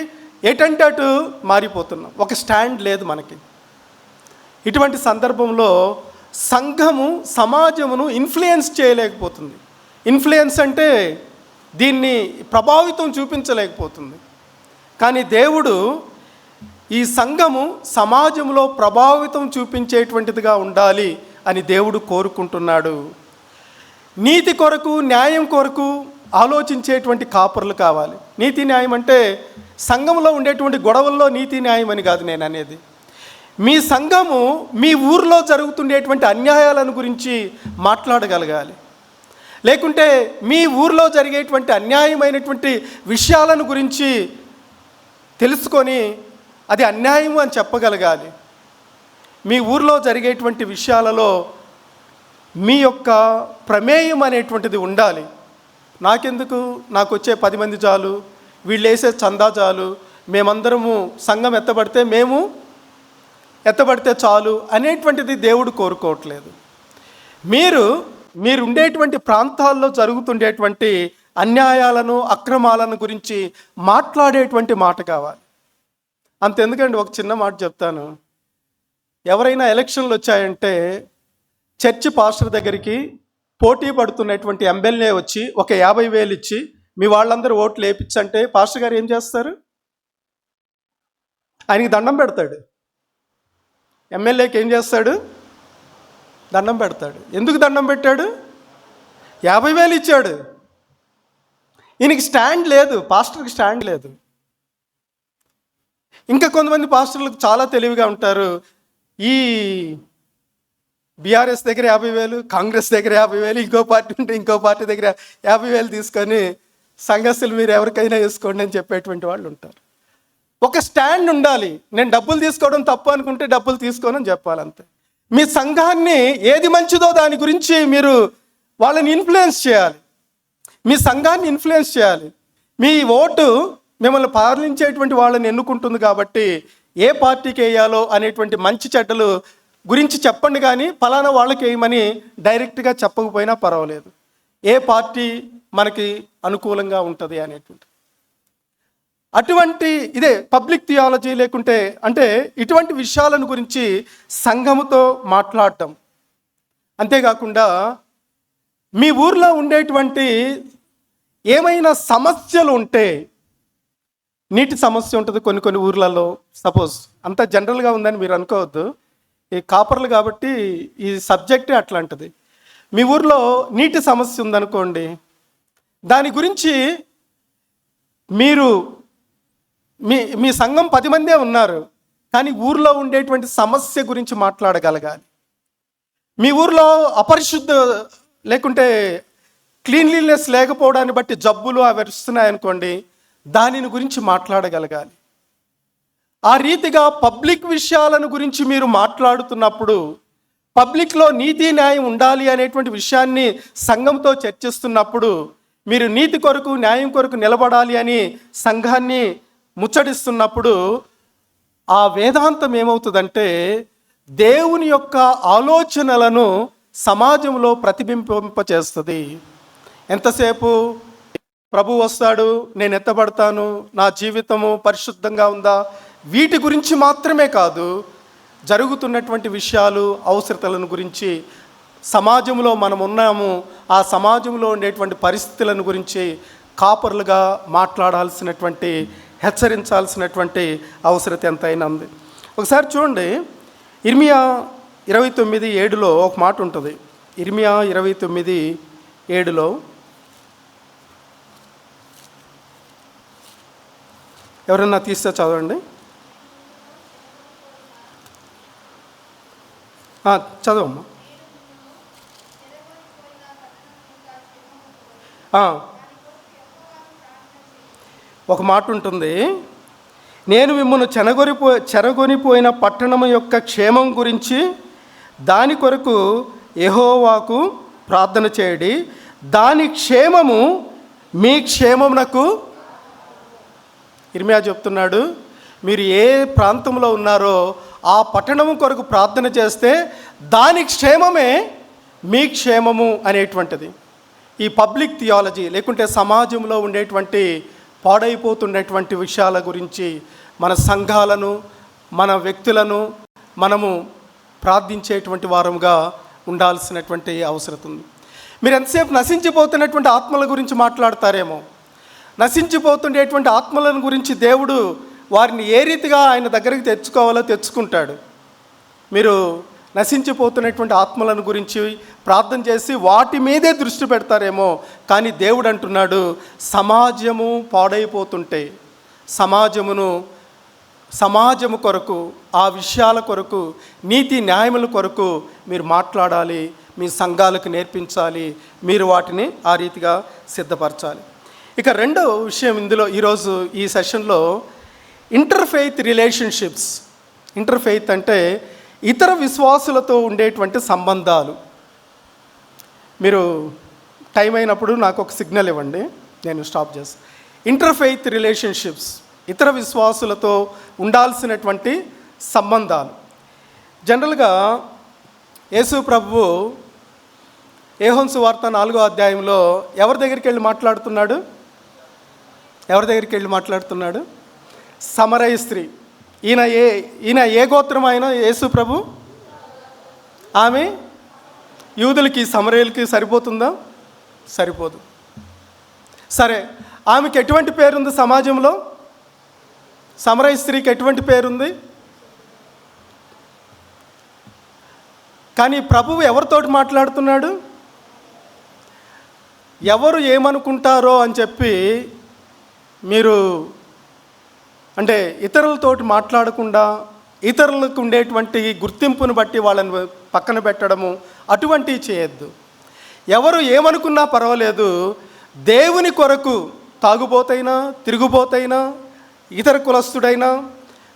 ఎటంటే అటు మారిపోతున్నాం. ఒక స్టాండ్ లేదు మనకి. ఇటువంటి సందర్భంలో సంఘము సమాజమును ఇన్ఫ్లుయెన్స్ చేయలేకపోతుంది. ఇన్ఫ్లుయెన్స్ అంటే దీన్ని ప్రభావితం చూపించలేకపోతుంది. కానీ దేవుడు ఈ సంఘము సమాజంలో ప్రభావితం చూపించేటువంటిదిగా ఉండాలి అని దేవుడు కోరుకుంటున్నాడు. నీతి కొరకు, న్యాయం కొరకు ఆలోచించేటువంటి కాపరులు కావాలి. నీతి న్యాయం అంటే సంఘంలో ఉండేటువంటి గొడవల్లో నీతి న్యాయం అని కాదు నేను అనేది. మీ సంఘము మీ ఊర్లో జరుగుతుండేటువంటి అన్యాయాలను గురించి మాట్లాడగలగాలి. లేకుంటే మీ ఊర్లో జరిగేటువంటి అన్యాయమైనటువంటి విషయాలను గురించి తెలుసుకొని అది అన్యాయం అని చెప్పగలగాలి. మీ ఊర్లో జరిగేటువంటి విషయాలలో మీ యొక్క ప్రమేయం అనేటువంటిది ఉండాలి. నాకెందుకు, నాకు వచ్చే 10 మంది చాలు, వీళ్ళు వేసే చందా చాలు, మేమందరము సంఘం ఎత్తబడితే చాలు అనేటువంటిది దేవుడు కోరుకోవట్లేదు. మీరు ఉండేటువంటి ప్రాంతాల్లో జరుగుతుండేటువంటి అన్యాయాలను, అక్రమాలను గురించి మాట్లాడేటువంటి మాట కావాలి. అంతెందుకండి, ఒక చిన్న మాట చెప్తాను. ఎవరైనా ఎలక్షన్లు వచ్చాయంటే చర్చి పాస్టర్ దగ్గరికి పోటీ పడుతున్నటువంటి ఎమ్మెల్యే వచ్చి ఒక 50,000 ఇచ్చి మీ వాళ్ళందరూ ఓట్లు వేయించంటే పాస్టర్ గారు ఏం చేస్తారు? ఆయనకి దండం పెడతాడు. ఎమ్మెల్యేకి ఏం చేస్తాడు? దండం పెడతాడు. ఎందుకు దండం పెట్టాడు? 50,000 ఇచ్చాడు. ఈయనకి స్టాండ్ లేదు, పాస్టర్కి స్టాండ్ లేదు. ఇంకా కొంతమంది పాస్టర్లకు చాలా తెలివిగా ఉంటారు. ఈ బీఆర్ఎస్ దగ్గర 50,000, కాంగ్రెస్ దగ్గర 50,000, ఇంకో పార్టీ ఉంటే ఇంకో పార్టీ దగ్గర 50,000 తీసుకొని సంఘస్థులు మీరు ఎవరికైనా వేసుకోండి అని చెప్పేటువంటి వాళ్ళు ఉంటారు. ఒక స్టాండ్ ఉండాలి. నేను డబ్బులు తీసుకోవడం తప్పు అనుకుంటే డబ్బులు తీసుకోనని చెప్పాలంతే. మీ సంఘాన్ని ఏది మంచిదో దాని గురించి మీరు వాళ్ళని ఇన్ఫ్లుయెన్స్ చేయాలి. మీ సంఘాన్ని ఇన్ఫ్లుయెన్స్ చేయాలి. మీ ఓటు మిమ్మల్ని పాలించేటువంటి వాళ్ళని ఎన్నుకుంటుంది కాబట్టి ఏ పార్టీకి వేయాలో అనేటువంటి మంచి చెడ్డలు గురించి చెప్పండి, కానీ ఫలానా వాళ్ళకి వేయమని డైరెక్ట్గా చెప్పకపోయినా పర్వాలేదు. ఏ పార్టీ మనకి అనుకూలంగా ఉంటుంది అనేటువంటి అటువంటి ఇదే పబ్లిక్ థియాలజీ. లేకుంటే అంటే ఇటువంటి విషయాలను గురించి సంఘముతో మాట్లాడటం. అంతేకాకుండా మీ ఊర్లో ఉండేటువంటి ఏమైనా సమస్యలు ఉంటే, నీటి సమస్య ఉంటుంది కొన్ని ఊర్లలో, సపోజ్ అంత జనరల్గా ఉందని మీరు అనుకోవద్దు, ఈ కాపర్లు కాబట్టి ఈ సబ్జెక్టే అట్లాంటిది. మీ ఊర్లో నీటి సమస్య ఉందనుకోండి, దాని గురించి మీరు మీ సంఘం 10 మందే ఉన్నారు, కానీ ఊర్లో ఉండేటువంటి సమస్య గురించి మాట్లాడగలగాలి. మీ ఊర్లో అపరిశుద్ధ లేకుంటే క్లీన్లీనెస్ లేకపోవడాన్ని బట్టి జబ్బులు అవి వస్తున్నాయనుకోండి, దానిని గురించి మాట్లాడగలగాలి. ఆ రీతిగా పబ్లిక్ విషయాలను గురించి మీరు మాట్లాడుతున్నప్పుడు, పబ్లిక్లో నీతి న్యాయం ఉండాలి అనేటువంటి విషయాన్ని సంఘంతో చర్చిస్తున్నప్పుడు, మీరు నీతి కొరకు న్యాయం కొరకు నిలబడాలి అని సంఘాన్ని ముచ్చటిస్తున్నప్పుడు, ఆ వేదాంతం ఏమవుతుందంటే దేవుని యొక్క ఆలోచనలను సమాజంలో ప్రతిబింబింపచేస్తుంది. ఎంతసేపు ప్రభు వస్తాడు, నేను ఎత్తబడతాను, నా జీవితము పరిశుద్ధంగా ఉందా, వీటి గురించి మాత్రమే కాదు, జరుగుతున్నటువంటి విషయాలు అవసరతలను గురించి, సమాజంలో మనం ఉన్నాము, ఆ సమాజంలో ఉండేటువంటి పరిస్థితులను గురించి కాపర్లుగా మాట్లాడాల్సినటువంటి, హెచ్చరించాల్సినటువంటి అవసరత ఎంతైనా ఉంది. ఒకసారి చూడండి, ఇర్మియా 29:7 ఒక మాట ఉంటుంది. ఇర్మియా 29:7 ఎవరన్నా తీస్తే చదవండి. చదవమ్మా. ఒక మాట ఉంటుంది, నేను మిమ్మల్ని చెరగొనిపోయిన పట్టణం యొక్క క్షేమం గురించి దాని కొరకు యెహోవాకు ప్రార్థన చేయడి, దాని క్షేమము మీ క్షేమమునకు. ఇర్మియా చెప్తున్నాడు, మీరు ఏ ప్రాంతంలో ఉన్నారో ఆ పట్టణం కొరకు ప్రార్థన చేస్తే దాని క్షేమమే మీ క్షేమము అనేటువంటిది. ఈ పబ్లిక్ థియాలజీ లేకుంటే సమాజంలో ఉండేటువంటి పాడైపోతున్నటువంటి విషయాల గురించి మన సంఘాలను, మన వ్యక్తులను మనము ప్రార్థించేటువంటి వారముగా ఉండాల్సినటువంటి అవసరం ఉంది. మీరు ఎంతసేపు నశించిపోతున్నటువంటి ఆత్మల గురించి మాట్లాడతారేమో. నశించిపోతుండేటువంటి ఆత్మలను గురించి దేవుడు వారిని ఏ రీతిగా ఆయన దగ్గరికి తెచ్చుకోవాలో తెచ్చుకుంటాడు. మీరు నశించిపోతున్నటువంటి ఆత్మలను గురించి ప్రార్థన చేసి వాటి మీదే దృష్టి పెడతారేమో, కానీ దేవుడు అంటున్నాడు, సమాజము పాడైపోతుంటే సమాజము కొరకు, ఆ విషయాల కొరకు, నీతి న్యాయముల కొరకు మీరు మాట్లాడాలి, మీ సంఘాలకు నేర్పించాలి, మీరు వాటిని ఆ రీతిగా సిద్ధపరచాలి. ఇక రెండో విషయం ఇందులో ఈరోజు ఈ సెషన్లో ఇంటర్ఫెయిత్ రిలేషన్షిప్స్. ఇంటర్ఫెయిత్ అంటే ఇతర విశ్వాసులతో ఉండేటువంటి సంబంధాలు. మీరు టైం అయినప్పుడు నాకు ఒక సిగ్నల్ ఇవ్వండి, నేను స్టాప్ చేస్తాను. ఇంటర్ఫెయిత్ రిలేషన్షిప్స్, ఇతర విశ్వాసులతో ఉండాల్సినటువంటి సంబంధాలు. జనరల్గా యేసు ప్రభువు యోహాను సువార్త 4వ అధ్యాయంలో ఎవరి దగ్గరికి వెళ్ళి మాట్లాడుతున్నాడు? సమరయ స్త్రీ. ఈయన ఏ గోత్రం అయినా యేసు ప్రభు? ఆమె యూదులకి సమరయులకి సరిపోతుందా? సరిపోదు. సరే, ఆమెకి ఎటువంటి పేరుంది సమాజంలో? సమరయ స్త్రీకి ఎటువంటి పేరుంది? కానీ ప్రభువు ఎవరితోటి మాట్లాడుతున్నాడు? ఎవరు ఏమనుకుంటారో అని చెప్పి మీరు అంటే ఇతరులతోటి మాట్లాడకుండా, ఇతరులకు ఉండేటువంటి గుర్తింపును బట్టి వాళ్ళని పక్కన పెట్టడము అటువంటివి చేయొద్దు. ఎవరు ఏమనుకున్నా పర్వాలేదు, దేవుని కొరకు తాగుబోతైనా తిరుగుబోతైనా ఇతర కులస్తుడైనా,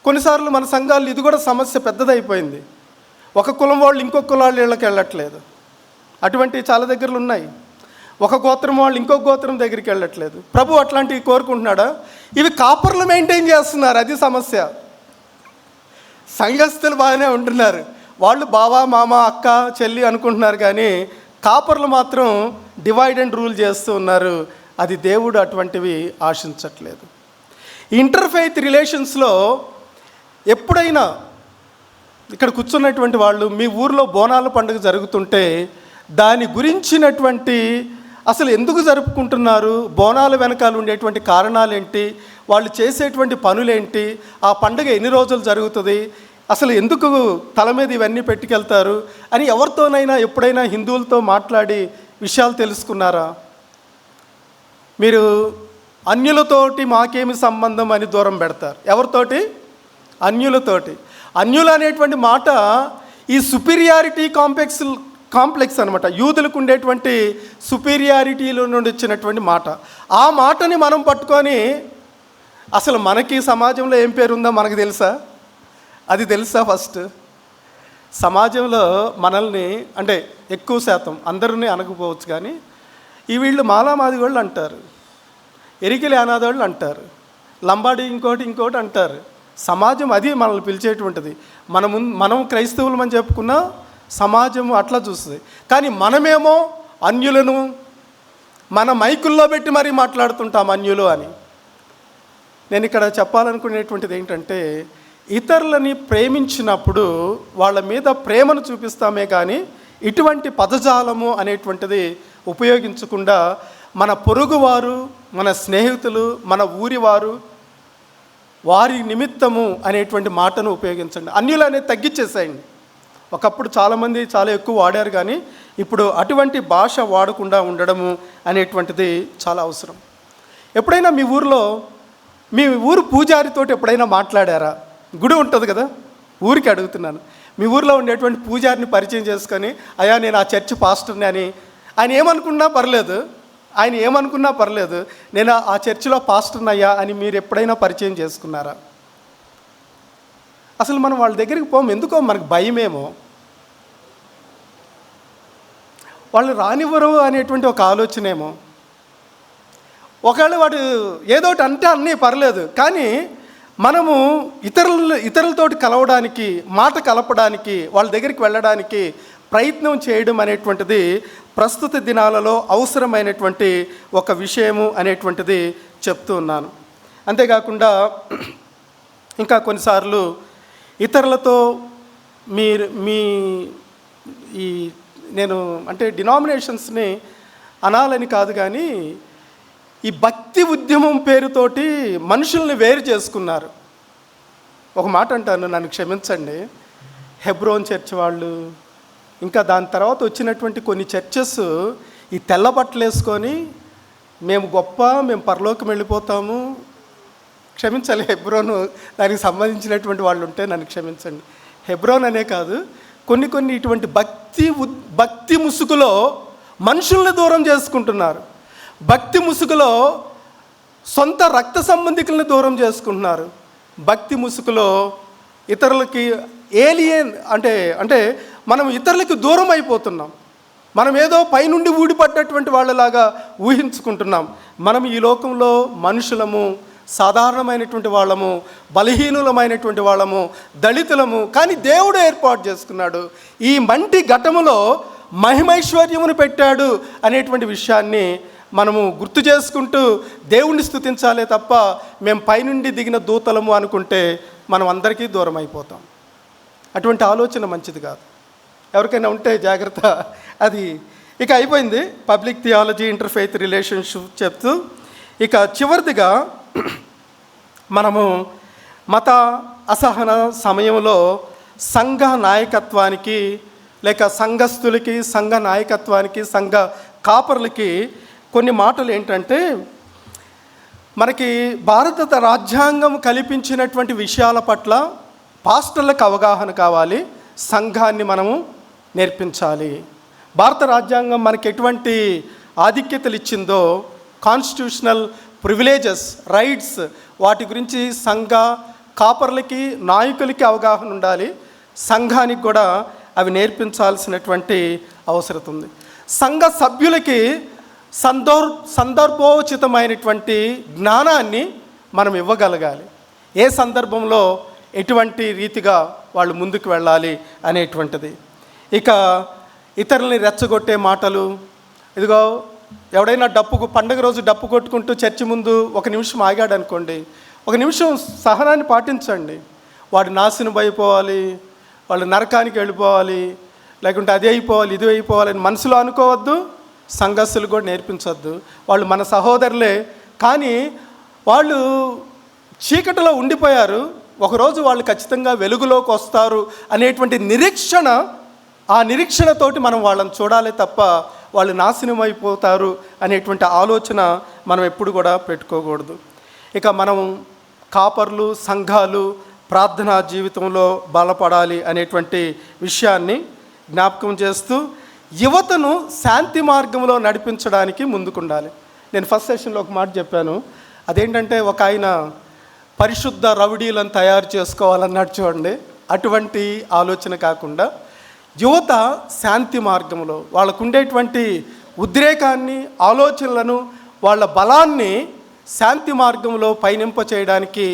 కొన్నిసార్లు మన సంఘాల్లో ఇది కూడా సమస్య పెద్దదైపోయింది. ఒక కులం వాళ్ళు ఇంకొక కులాల ఇళ్ళకి వెళ్ళట్లేదు, అటువంటివి చాలా దగ్గరలు ఉన్నాయి. ఒక గోత్రం వాళ్ళు ఇంకొక గోత్రం దగ్గరికి వెళ్ళట్లేదు. ప్రభు అట్లాంటివి కోరుకుంటున్నాడా? ఇవి కాపర్లు మెయింటైన్ చేస్తున్నారు, అది సమస్య. సంఘస్థులు బాగానే ఉంటున్నారు, వాళ్ళు బావ మామ అక్క చెల్లి అనుకుంటున్నారు, కానీ కాపర్లు మాత్రం డివైడ్ అండ్ రూల్ చేస్తూ ఉన్నారు. అది దేవుడు అటువంటివి ఆశించట్లేదు. ఇంటర్ఫెయిత్ రిలేషన్స్లో ఎప్పుడైనా ఇక్కడ కూర్చున్నటువంటి వాళ్ళు మీ ఊర్లో బోనాల పండుగ జరుగుతుంటే దాని గురించినటువంటి అసలు ఎందుకు జరుపుకుంటున్నారు, బోనాల వెనకాల ఉండేటువంటి కారణాలు ఏంటి, వాళ్ళు చేసేటువంటి పనులేంటి, ఆ పండుగ ఎన్ని రోజులు జరుగుతుంది, అసలు ఎందుకు తల మీద ఇవన్నీ పెట్టుకెళ్తారు అని ఎవరితోనైనా ఎప్పుడైనా హిందువులతో మాట్లాడి విషయాలు తెలుసుకున్నారా? మీరు అన్యులతోటి మాకేమి సంబంధం అని దూరం పెడతారు. ఎవరితోటి? అన్యులతోటి. అన్యులు అనేటువంటి మాట ఈ సుపీరియారిటీ కాంప్లెక్స్ అనమాట. యూదులకు ఉండేటువంటి సుపీరియారిటీలో నుండి వచ్చినటువంటి మాట. ఆ మాటని మనం పట్టుకొని అసలు మనకి సమాజంలో ఏం పేరు ఉందో మనకు తెలుసా? అది తెలుసా? ఫస్ట్ సమాజంలో మనల్ని అంటే ఎక్కువ శాతం అందరినీ అనకపోవచ్చు, కానీ ఈ వీళ్ళు మాలామాదిగోళ్ళు అంటారు, ఎరికిలి అనాథోళ్ళు అంటారు, లంబాడి ఇంకోటి అంటారు. సమాజం అది మనల్ని పిలిచేటువంటిది. మనం క్రైస్తవులం అని చెప్పుకున్నా సమాజం అట్లా చూస్తుంది. కానీ మనమేమో అన్యులను మన మైకుల్లో పెట్టి మరీ మాట్లాడుతుంటాం అన్యులు అని. నేను ఇక్కడ చెప్పాలనుకునేటువంటిది ఏంటంటే, ఇతరులని ప్రేమించినప్పుడు వాళ్ళ మీద ప్రేమను చూపిస్తామే కానీ ఇటువంటి పదజాలము అనేటువంటిది ఉపయోగించకుండా మన పొరుగువారు, మన స్నేహితులు, మన ఊరివారు, వారి నిమిత్తము అనేటువంటి మాటను ఉపయోగించండి. అన్యులు అనేది తగ్గించేసేయండి. ఒకప్పుడు చాలామంది చాలా ఎక్కువ వాడారు, కానీ ఇప్పుడు అటువంటి భాష వాడకుండా ఉండడము అనేటువంటిది చాలా అవసరం. ఎప్పుడైనా మీ ఊరు పూజారితోటి ఎప్పుడైనా మాట్లాడారా? గుడి ఉంటుంది కదా, ఊరికి అడుగుతున్నాను. మీ ఊరిలో ఉండేటువంటి పూజారిని పరిచయం చేసుకొని, అయ్యా నేను ఆ చర్చ్ పాస్టర్ని అని, ఆయన ఏమనుకున్నా పర్లేదు, నేను ఆ చర్చిలో పాస్టర్ని అయ్యా అని మీరు ఎప్పుడైనా పరిచయం చేసుకున్నారా? అసలు మనం వాళ్ళ దగ్గరికి పోము, ఎందుకో మనకు భయమేమో, వాళ్ళు రానివ్వరు అనేటువంటి ఒక ఆలోచనేమో. ఒకవేళ వాడు ఏదోటి అంటే అన్నీ పర్లేదు, కానీ మనము ఇతరులతోటి కలవడానికి, మాట కలపడానికి, వాళ్ళ దగ్గరికి వెళ్ళడానికి ప్రయత్నం చేయడం అనేటువంటిది ప్రస్తుత దినాలలో అవసరమైనటువంటి ఒక విషయము అనేటువంటిది చెప్తూ ఉన్నాను. అంతేకాకుండా ఇంకా కొన్నిసార్లు ఇతరులతో నేను అంటే డినామినేషన్స్ని అనాలని కాదు, కానీ ఈ భక్తి ఉద్యమం పేరుతోటి మనుషుల్ని వేరు చేసుకున్నారు. ఒక మాట అంటాను, నన్ను క్షమించండి, హెబ్రోన్ చర్చ్ వాళ్ళు, ఇంకా దాని తర్వాత వచ్చినటువంటి కొన్ని చర్చెస్ ఈ తెల్ల బట్టలు వేసుకొని మేము గొప్ప, మేము పరలోకం వెళ్ళిపోతాము. క్షమించాలి, హెబ్రోను దానికి సంబంధించినటువంటి వాళ్ళు ఉంటే నన్ను క్షమించండి. హెబ్రోన్ అనే కాదు, కొన్ని ఇటువంటి భక్తి ముసుగులో మనుషుల్ని దూరం చేసుకుంటున్నారు. భక్తి ముసుగులో సొంత రక్త సంబంధికులను దూరం చేసుకుంటున్నారు. భక్తి ముసుగులో ఇతరులకి ఏలియన్ అంటే మనం ఇతరులకి దూరం అయిపోతున్నాం. మనం ఏదో పైనుండి ఊడిపడ్డటువంటి వాళ్ళలాగా ఊహించుకుంటున్నాం. మనం ఈ లోకంలో మనుషులము, సాధారణమైనటువంటి వాళ్ళము, బలహీనులమైనటువంటి వాళ్ళము, దళితులము, కానీ దేవుడు ఏర్పాటు చేసుకున్నాడు. ఈ మంటి ఘటములో మహిమైశ్వర్యమును పెట్టాడు అనేటువంటి విషయాన్ని మనము గుర్తు చేసుకుంటూ దేవుణ్ణి స్తుతించాలే తప్ప మేము పైనుండి దిగిన దూతలము అనుకుంటే మనం అందరికీ దూరం అయిపోతాం. అటువంటి ఆలోచన మంచిది కాదు. ఎవరికైనా ఉంటే జాగ్రత్త. అది ఇక అయిపోయింది పబ్లిక్ థియాలజీ, ఇంటర్ఫెయిత్ రిలేషన్షిప్ చెప్తూ, ఇక చివరిదిగా మనము మత అసహన సమయంలో సంఘ నాయకత్వానికి, లేక సంఘస్థులకి, సంఘ నాయకత్వానికి, సంఘ కాపర్లకి కొన్ని మాటలు ఏంటంటే, మనకి భారత రాజ్యాంగం కల్పించినటువంటి విషయాల పట్ల పాస్టర్లకు అవగాహన కావాలి, సంఘాన్ని మనము నేర్పించాలి. భారత రాజ్యాంగం మనకి ఎటువంటి ఆధిక్యతలు ఇచ్చిందో, కాన్స్టిట్యూషనల్ ప్రివిలేజెస్, రైట్స్, వాటి గురించి సంఘ కాపర్లకి, నాయకులకి అవగాహన ఉండాలి. సంఘానికి కూడా అవి నేర్పించాల్సినటువంటి అవసరం ఉంది. సంఘ సభ్యులకి సందర్భోచితమైనటువంటి జ్ఞానాన్ని మనం ఇవ్వగలగాలి. ఏ సందర్భంలో ఎటువంటి రీతిగా వాళ్ళు ముందుకు వెళ్ళాలి అనేటువంటిది. ఇక ఇతరులని రెచ్చగొట్టే మాటలు, ఇదిగో ఎవడైనా పండగ రోజు డప్పు కొట్టుకుంటూ చర్చి ముందు ఒక నిమిషం ఆగాడు అనుకోండి, ఒక నిమిషం సహనాన్ని పాటించండి. వాడు నాశనం అయిపోవాలి, వాళ్ళు నరకానికి వెళ్ళిపోవాలి, లేకుంటే అది అయిపోవాలి, ఇది అయిపోవాలని మనసులో అనుకోవద్దు. సంఘస్థులు కూడా నేర్పించవద్దు. వాళ్ళు మన సహోదరులే, కానీ వాళ్ళు చీకటిలో ఉండిపోయారు, ఒకరోజు వాళ్ళు ఖచ్చితంగా వెలుగులోకి వస్తారు అనేటువంటి నిరీక్షణ, ఆ నిరీక్షణతోటి మనం వాళ్ళని చూడాలి తప్ప వాళ్ళు నాశనం అయిపోతారు అనేటువంటి ఆలోచన మనం ఎప్పుడు కూడా పెట్టుకోకూడదు. ఇక మనం కాపర్లు, సంఘాలు ప్రార్థనా జీవితంలో బలపడాలి అనేటువంటి విషయాన్ని జ్ఞాపకం చేస్తూ యువతను శాంతి మార్గంలో నడిపించడానికి ముందుకుండాలి. నేను ఫస్ట్ సెషన్లో ఒక మాట చెప్పాను, అదేంటంటే ఒక ఆయన పరిశుద్ధ రౌడీలను తయారు చేసుకోవాలన్నాడు చూడండి. అటువంటి ఆలోచన కాకుండా యువత శాంతి మార్గంలో వాళ్ళకు ఉండేటువంటి ఉద్రేకాన్ని, ఆలోచనలను, వాళ్ళ బలాన్ని శాంతి మార్గంలో పయనింప చేయడానికి,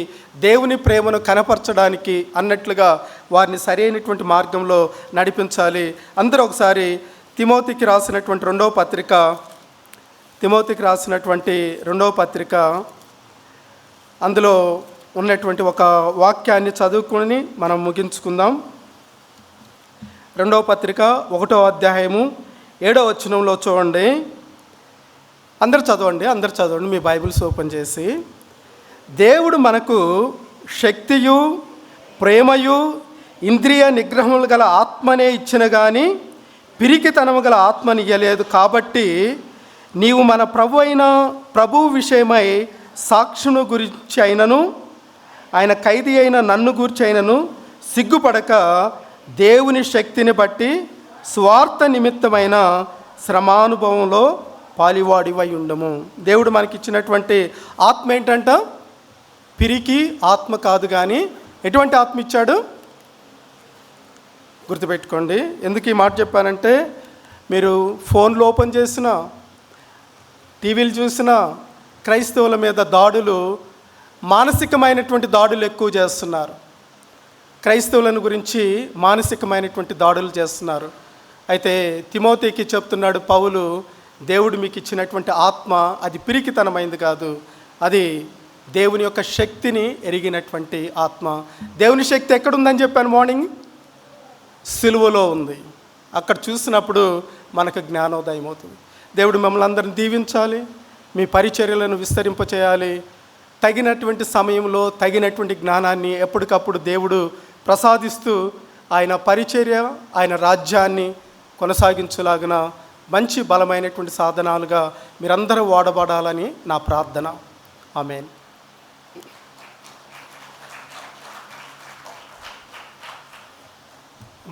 దేవుని ప్రేమను కనపరచడానికి అన్నట్లుగా వారిని సరైనటువంటి మార్గంలో నడిపించాలి. అందరూ ఒకసారి తిమోతికి రాసినటువంటి రెండవ పత్రిక అందులో ఉన్నటువంటి ఒక వాక్యాన్ని చదువుకొని మనం ముగించుకుందాం. 2వ పత్రిక 1వ అధ్యాయము 7వ వచనంలో చూడండి. అందరు చదవండి మీ బైబిల్స్ ఓపెన్ చేసి. దేవుడు మనకు శక్తియు, ప్రేమయు, ఇంద్రియ నిగ్రహములు గల ఆత్మనే ఇచ్చిన కానీ పిరికితనము గల ఆత్మని ఇయ్యలేదు. కాబట్టి నీవు మన ప్రభువు విషయమై సాక్షును గురించి అయినను, ఆయన ఖైదీ అయిన నన్ను గురించి అయినను సిగ్గుపడక దేవుని శక్తిని బట్టి స్వార్థ నిమిత్తమైన శ్రమానుభవంలో పాలివాడివై ఉండము. దేవుడు మనకిచ్చినటువంటి ఆత్మ ఏంటంట? పిరికి ఆత్మ కాదు, కానీ ఎటువంటి ఆత్మ ఇచ్చాడు? గుర్తుపెట్టుకోండి. ఎందుకు ఈ మాట చెప్పానంటే, మీరు ఫోన్లు ఓపెన్ చేసినా, టీవీలు చూసినా క్రైస్తవుల మీద దాడులు, మానసికమైనటువంటి దాడులు ఎక్కువ చేస్తున్నారు. క్రైస్తవులను గురించి మానసికమైనటువంటి దాడులు చేస్తున్నారు. అయితే తిమోతికి చెప్తున్నాడు పౌలు, దేవుడు మీకు ఇచ్చినటువంటి ఆత్మ అది పిరికితనమైంది కాదు, అది దేవుని యొక్క శక్తిని ఎరిగినటువంటి ఆత్మ. దేవుని శక్తి ఎక్కడుందని చెప్పాను మార్నింగ్? సిలువలో ఉంది. అక్కడ చూసినప్పుడు మనకు జ్ఞానోదయం అవుతుంది. దేవుడు మిమ్మల్ని అందరిని దీవించాలి, మీ పరిచర్యలను విస్తరింపచేయాలి. తగినటువంటి సమయంలో తగినటువంటి జ్ఞానాన్ని ఎప్పటికప్పుడు దేవుడు ప్రసాదిస్తూ ఆయన పరిచర్య, ఆయన రాజ్యాన్ని కొనసాగించులాగిన మంచి బలమైనటువంటి సాధనాలుగా మీరందరూ వాడబడాలని నా ప్రార్థన. ఆమేన్.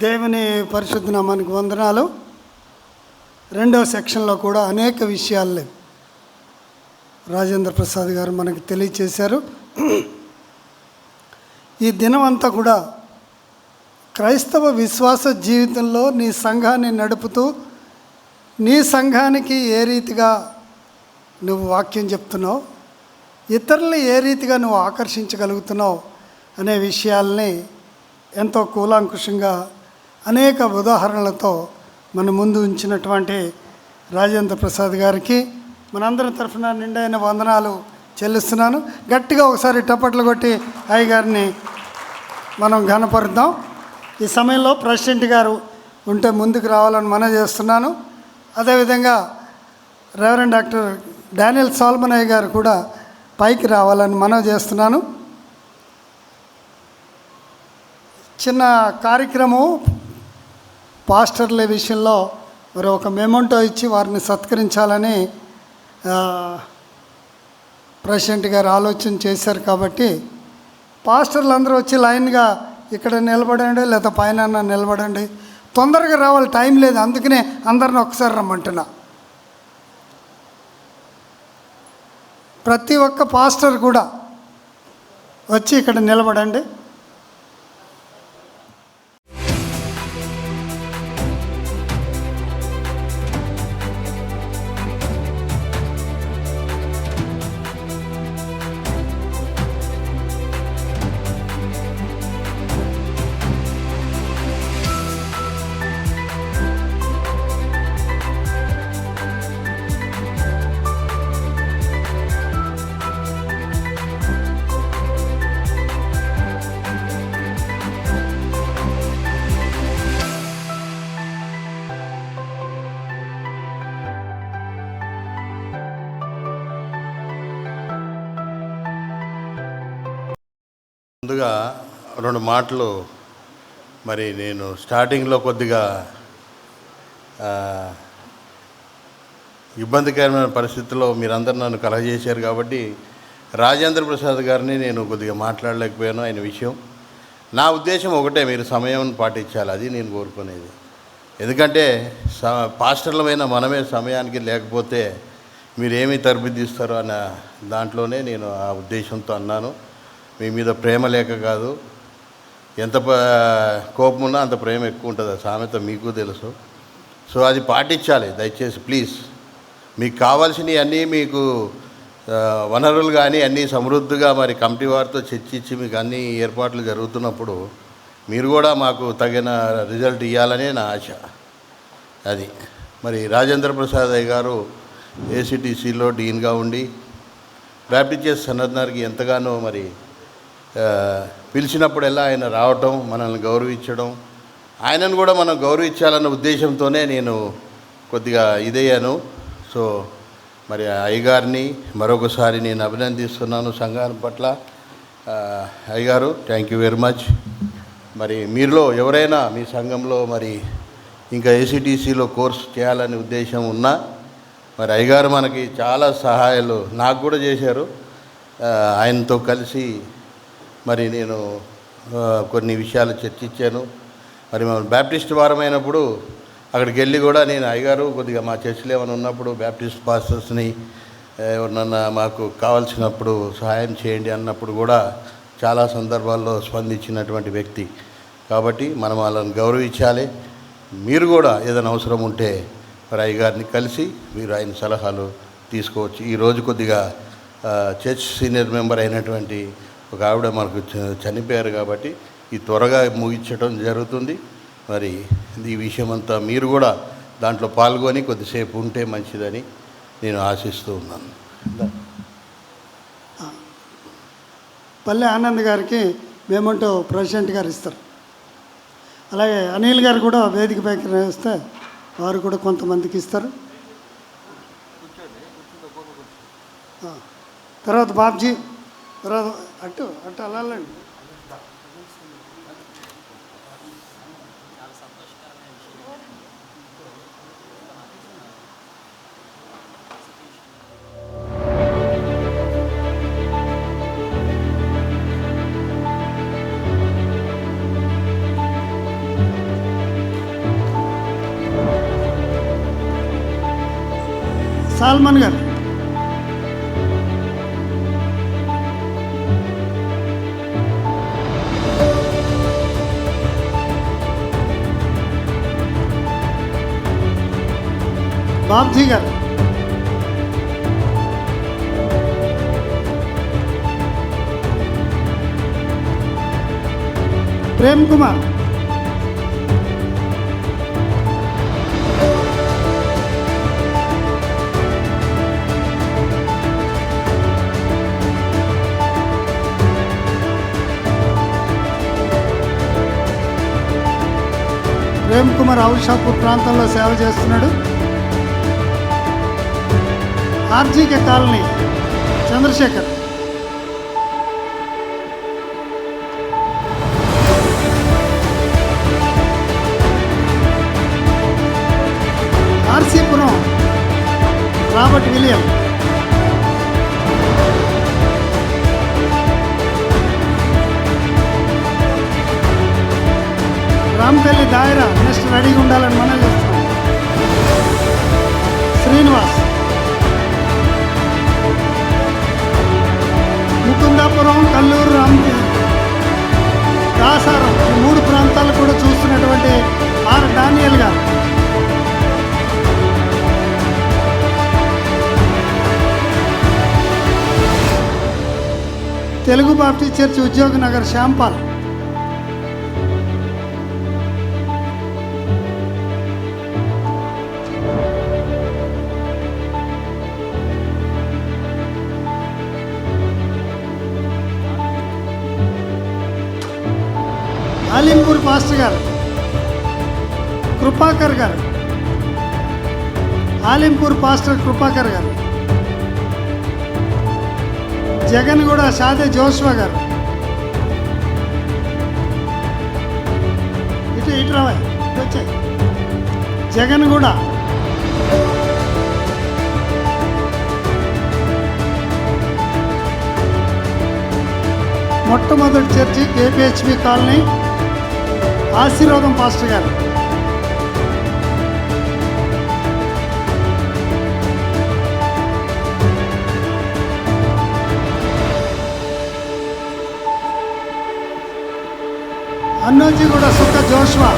దేవుని పరిశుద్ధ నామానికి వందనాలు. 2వ సెక్షన్లో కూడా అనేక విషయాలు రాజేంద్ర ప్రసాద్ గారు మనకు తెలియచేశారు. ఈ దినం అంతా కూడా క్రైస్తవ విశ్వాస జీవితంలో నీ సంఘాన్ని నడుపుతూ, నీ సంఘానికి ఏ రీతిగా నువ్వు వాక్యం చెప్తున్నావు, ఇతరుల్ని ఏ రీతిగా నువ్వు ఆకర్షించగలుగుతున్నావు అనే విషయాల్ని ఎంతో కూలంకుషంగా అనేక ఉదాహరణలతో మన ముందు ఉంచినటువంటి రాజేంద్ర ప్రసాద్ గారికి మనందరి తరఫున నిండైన వందనాలు చెల్లిస్తున్నాను. గట్టిగా ఒకసారి టప్పట్లు కొట్టి అయ్య గారిని మనం ఘనపరుద్దాం. ఈ సమయంలో ప్రెసిడెంట్ గారు ఉంటే ముందుకు రావాలని మనవి చేస్తున్నాను. అదేవిధంగా రెవరెండ్ డాక్టర్ డానియల్ సాల్మన్ అయ్య గారు కూడా పైకి రావాలని మనవి చేస్తున్నాను. చిన్న కార్యక్రమం పాస్టర్ల విషయంలో మరి ఒక మెమోంటో ఇచ్చి వారిని సత్కరించాలని ప్రెసిడెంట్ గారు ఆలోచన చేశారు. కాబట్టి పాస్టర్లు అందరూ వచ్చి లైన్గా ఇక్కడ నిలబడండి, లేదా పైన నిలబడండి. తొందరగా రావాలి, టైం లేదు. అందుకనే అందరిని ఒకసారి రమ్మంటున్నా. ప్రతి ఒక్క పాస్టర్ కూడా వచ్చి ఇక్కడ నిలబడండి. ముందుగా 2 మాటలు. మరి నేను స్టార్టింగ్లో కొద్దిగా ఇబ్బందికరమైన పరిస్థితుల్లో మీరందరూ నన్ను కలగజేశారు కాబట్టి రాజేంద్ర ప్రసాద్ గారిని నేను కొద్దిగా మాట్లాడలేకపోయాను. ఆయన విషయం నా ఉద్దేశం ఒకటే, మీరు సమయం పాటించాలి, అది నేను కోరుకునేది. ఎందుకంటే పాస్టర్లమైన మనమే సమయానికి లేకపోతే మీరేమీ తరబిదిస్తారో అన్న దాంట్లోనే నేను ఆ ఉద్దేశంతో అన్నాను. మీ మీద ప్రేమ లేక కాదు, ఎంత కోపం ఉన్నా అంత ప్రేమ ఎక్కువ ఉంటుంది. ఆ సామెత మీకు తెలుసు. సో అది పాటించాలి దయచేసి ప్లీజ్. మీకు కావాల్సినవి అన్నీ, మీకు వనరులు కానీ అన్నీ సమృద్ధిగా మరి కమిటీ వారితో చర్చించి మీకు అన్ని ఏర్పాట్లు జరుగుతున్నప్పుడు మీరు కూడా మాకు తగిన రిజల్ట్ ఇవ్వాలనే నా ఆశ. అది మరి రాజేంద్ర ప్రసాద్ అయ్య గారు ఏసీటీసీలో డీన్గా ఉండి బ్యాప్టిస్ట్ సన్నద్నారికి ఎంతగానో మరి పిలిచినప్పుడల్లా ఆయన రావటం, మనల్ని గౌరవించడం, ఆయనను కూడా మనం గౌరవించాలన్న ఉద్దేశంతోనే నేను కొద్దిగా ఇదయ్యాను. సో మరి అయ్యగారిని మరొకసారి నేను అభినందిస్తున్నాను సంఘాన్ని పట్ల. అయ్యగారు థ్యాంక్ యూ వెరీ మచ్. మరి మీలో ఎవరైనా మీ సంఘంలో మరి ఇంకా ఏసీటీసీలో కోర్సు చేయాలనే ఉద్దేశం ఉన్నా, మరి అయ్యగారు మనకి చాలా సహాయాలు నాకు కూడా చేశారు. ఆయనతో కలిసి మరి నేను కొన్ని విషయాలు చర్చించాను. మరి మనం బ్యాప్టిస్ట్ వారమైనప్పుడు అక్కడికి వెళ్ళి కూడా నేను అయ్యగారు కొద్దిగా మా చర్చిలో ఏమైనా ఉన్నప్పుడు బ్యాప్టిస్ట్ పాస్టర్స్ని ఎవరినన్నా మాకు కావాల్సినప్పుడు సహాయం చేయండి అన్నప్పుడు కూడా చాలా సందర్భాల్లో స్పందించినటువంటి వ్యక్తి. కాబట్టి మనం వాళ్ళని గౌరవించాలి. మీరు కూడా ఏదైనా అవసరం ఉంటే మరి అయ్యగారిని కలిసి మీరు ఆయన సలహాలు తీసుకోవచ్చు. ఈరోజు కొద్దిగా చర్చ్ సీనియర్ మెంబర్ అయినటువంటి ఒక ఆవిడ మనకు చనిపోయారు కాబట్టి ఈ త్వరగా ముగించడం జరుగుతుంది. మరి ఈ విషయం అంతా మీరు కూడా దాంట్లో పాల్గొని కొద్దిసేపు ఉంటే మంచిదని నేను ఆశిస్తూ ఉన్నాను. పల్లె ఆనంద్ గారికి మేమంటూ ప్రెసిడెంట్ గారు ఇస్తారు. అలాగే అనిల్ గారు కూడా వేదిక పైకి వేస్తే వారు కూడా కొంతమందికి ఇస్తారు. తర్వాత బాబ్జీ, తర్వాత అటు అటు అలాలండి. సాల్మన్ గారు, బాబ్జీ గారు, ప్రేమ్ కుమార్, ప్రేమ్ కుమార్ ఔషాపూర్ ప్రాంతంలో సేవ చేస్తున్నాడు. RGK colony Chandrashekar, RC Puram Robert William, Ramapalli Dayara next రెడీగా ఉండాలని మనం చేస్తున్నాం. శ్రీనివాస్, ముకుందాపురం, కల్లూరు, దాసారం ఈ 3 ప్రాంతాలు కూడా చూస్తున్నటువంటి ఆర్ డానియల్ గారు. తెలుగు బాప్టిస్ట్ చర్చ్ ఉద్యోగ నగర్ శ్యాంపాల్. ఆలింపూర్ పాస్టర్ గారు కృపాకర్ గారు, ఆలింపూర్ పాస్టర్ కృపాకర్ గారు. జగన్గూడ షాదే జోష్వా గారు. ఇటు రావా వచ్చాయి. జగన్గూడ మొట్టమొదటి church KPHB colony Ashirvadam pastor గారు. అన్నోజీ కూడా Sukka Joshua.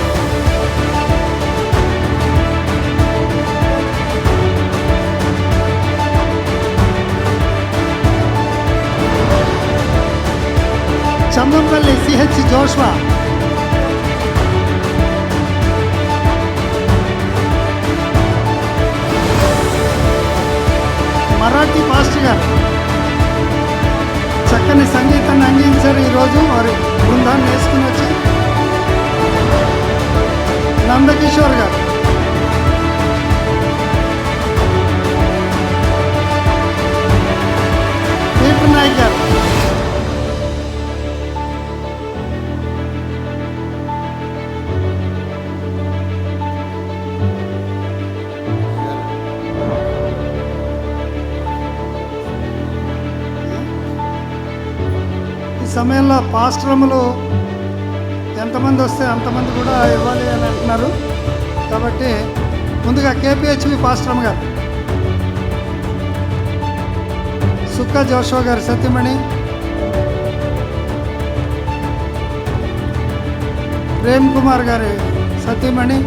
Chambampalli CH Joshua. Marathi pastor గారు చక్కని సంగీతాన్ని అందించారు. ఈరోజు వారి బృందాన్ని వేసుకుని వచ్చి నందకిషోర్ గారు. పీటర్ నాయక్ గారు. ఈ సమయంలో పాస్టరములు ఎంతమంది వస్తే అంతమంది కూడా ఇవ్వాలి అని అంటున్నారు. కాబట్టి ముందుగా కేపీహెచ్బి పాస్టరమ్మ గారు, సుక్క జోషో గారి సత్యమణి, ప్రేమ్ కుమార్ గారి సత్యమణి,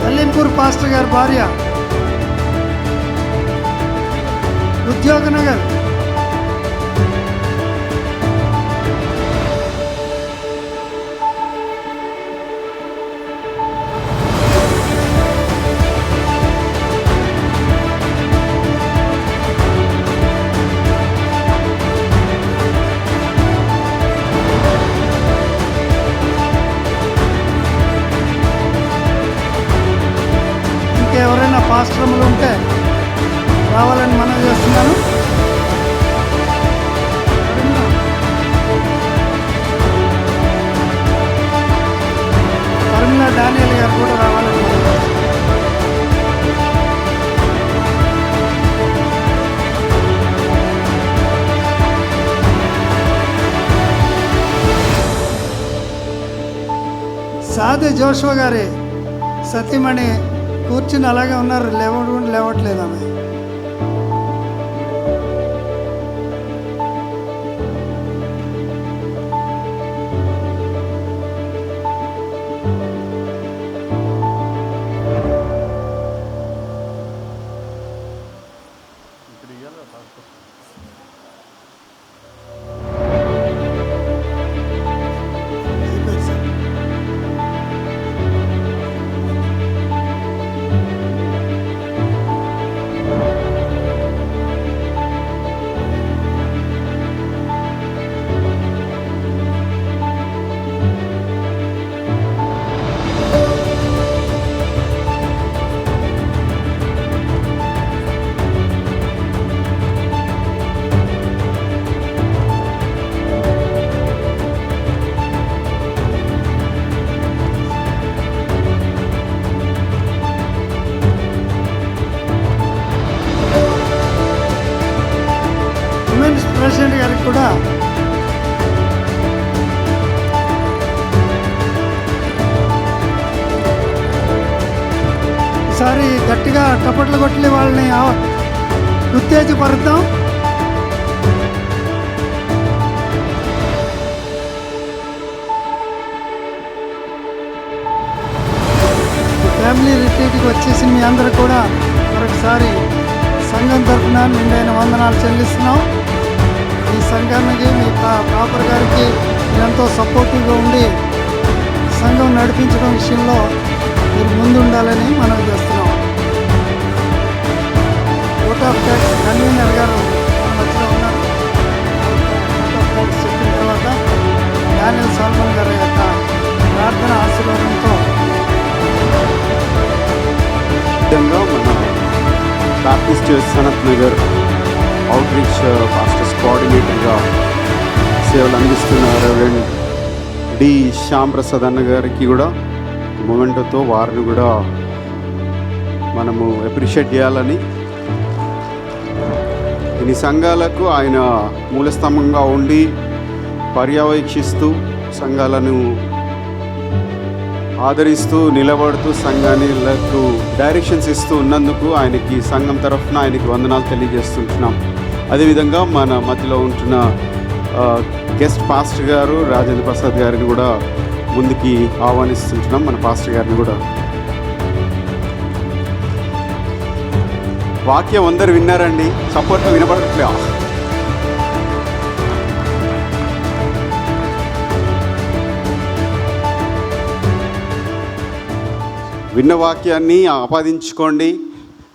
అల్లింపూర్ పాస్టర్ గారి భార్య, ఉద్యోగ నగర్ ఎవరైనా పాస్టర్లు ఉంటే రావాలని మనం చేస్తున్నాను. పరిమళ డానియల్ గారు కూడా రావాలని మనం చేస్తున్నాం. సాదే జోషువా గారి సతీమణి కూర్చుని అలాగే ఉన్నారు, లేవట్లేదు ఆమె. ఒకసారి గట్టిగా టపట్లు కొట్టి వాళ్ళని ఉత్తేజపరుద్దాం. ఫ్యామిలీ రిట్రీట్కి వచ్చేసిన మీ అందరూ కూడా మరొకసారి సంఘం తరఫున నిండైన వందనాలు చెల్లిస్తున్నాం. ఈ సంఘానికి మీ ప్రాపర్ గారికి ఎంతో సపోర్టివ్గా ఉండి సంఘం నడిపించడం విషయంలో మీరు ముందుండాలని మనం చేస్తున్నాం. ఓట్ ఆఫ్ ట్యాక్స్ కన్వీనర్ గారు మన మధ్యలో ఉన్నారు. ఓట్ ఆఫ్ ట్యాక్స్ చెప్పిన తర్వాత డానియల్ సాల్మన్ గారి యొక్క ప్రార్థన ఆశీర్వాదంతో విధంగా మన baptist Sanath Nagar outreach pastors కోఆర్డినేటర్గా సేవలు అందిస్తున్న రెవరెండ్ డి శ్యామ్ ప్రసాద్ అన్న గారికి కూడా మొమెంటోతో వారిని కూడా మనము అప్రిషియేట్ చేయాలని, ఇన్ని సంఘాలకు ఆయన మూలస్తంభంగా ఉండి పర్యవేక్షిస్తూ సంఘాలను ఆదరిస్తూ నిలబడుతూ సంఘానికి డైరెక్షన్స్ ఇస్తూ ఉన్నందుకు ఆయనకి సంఘం తరఫున ఆయనకి వందనాలు తెలియజేస్తుంటున్నాం. అదేవిధంగా మన మధ్యలో ఉంటున్న గెస్ట్ పాస్టర్ గారు రాజేంద్ర ప్రసాద్ గారిని కూడా ముందుకి ఆహ్వానిస్తుంటున్నాం. మన పాస్టర్ గారిని కూడా. వాక్యం అందరు విన్నారండి, సపోర్ట్గా వినపడట్లే. విన్న వాక్యాన్ని ఆపాదించుకోండి,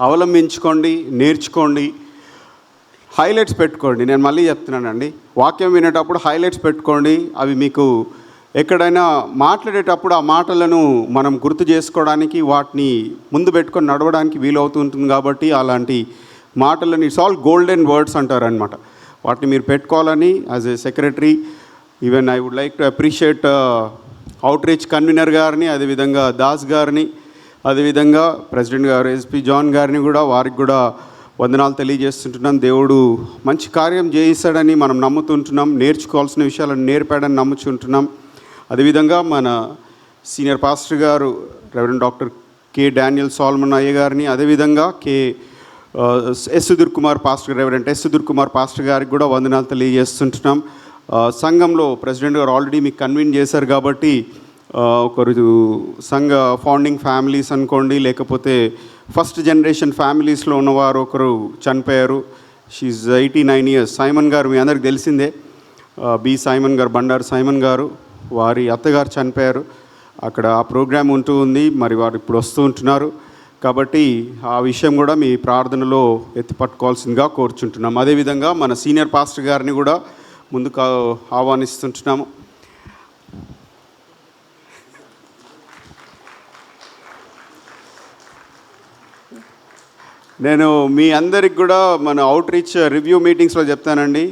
అవలంబించుకోండి, నేర్చుకోండి, హైలైట్స్ పెట్టుకోండి. నేను మళ్ళీ చెప్తున్నానండి, వాక్యం వినేటప్పుడు హైలైట్స్ పెట్టుకోండి. అవి మీకు ఎక్కడైనా మాట్లాడేటప్పుడు ఆ మాటలను మనం గుర్తు చేసుకోవడానికి, వాటిని ముందు పెట్టుకొని నడవడానికి వీలవుతుంటుంది. కాబట్టి అలాంటి మాటలని ఇట్స్ ఆల్ గోల్డెన్ వర్డ్స్ అంటారనమాట. వాటిని మీరు పెట్టుకోవాలని as a secretary even I would like to appreciate outreach convener గారిని, అదేవిధంగా దాస్ గారిని, అదేవిధంగా ప్రెసిడెంట్ గారు ఎస్పీ జాన్ గారిని కూడా, వారికి కూడా వందనాలు తెలియజేస్తుంటున్నాం. దేవుడు మంచి కార్యం చేయిస్తాడని మనం నమ్ముతుంటున్నాం. నేర్చుకోవాల్సిన విషయాలను నేర్పాడని నమ్ముతుంటున్నాం. అదేవిధంగా మన సీనియర్ పాస్టర్ గారు reverend doctor K Daniel Solomon అయ్య గారిని, అదేవిధంగా S Sudheer Kumar pastor reverend S Sudheer Kumar pastor గారికి కూడా వందనాలు తెలియజేస్తుంటున్నాం. సంఘంలో ప్రెసిడెంట్ గారు ఆల్రెడీ మీకు కన్వీన్ చేశారు కాబట్టి ఒకరు సంఘ ఫౌండింగ్ ఫ్యామిలీస్ అనుకోండి, లేకపోతే ఫస్ట్ జనరేషన్ ఫ్యామిలీస్లో ఉన్నవారు ఒకరు చనిపోయారు. She 89 years. సైమన్ గారు మీ అందరికి తెలిసిందే, బి సైమన్ గారు, బండారు సైమన్ గారు, వారి అత్తగారు చనిపోయారు. అక్కడ ఆ ప్రోగ్రామ్ ఉంటూ ఉంది. మరి వారు ఇప్పుడు వస్తూ ఉంటున్నారు. కాబట్టి ఆ విషయం కూడా మీ ప్రార్థనలో ఎత్తిపట్టుకోవాల్సిందిగా కోరుచుంటున్నాం. అదేవిధంగా మన సీనియర్ పాస్టర్ గారిని కూడా ముందుకు ఆహ్వానిస్తుంటున్నాము. నేను మీ అందరికి కూడా మన అవుట్ రీచ్ రివ్యూ మీటింగ్స్లో చెప్తానండి,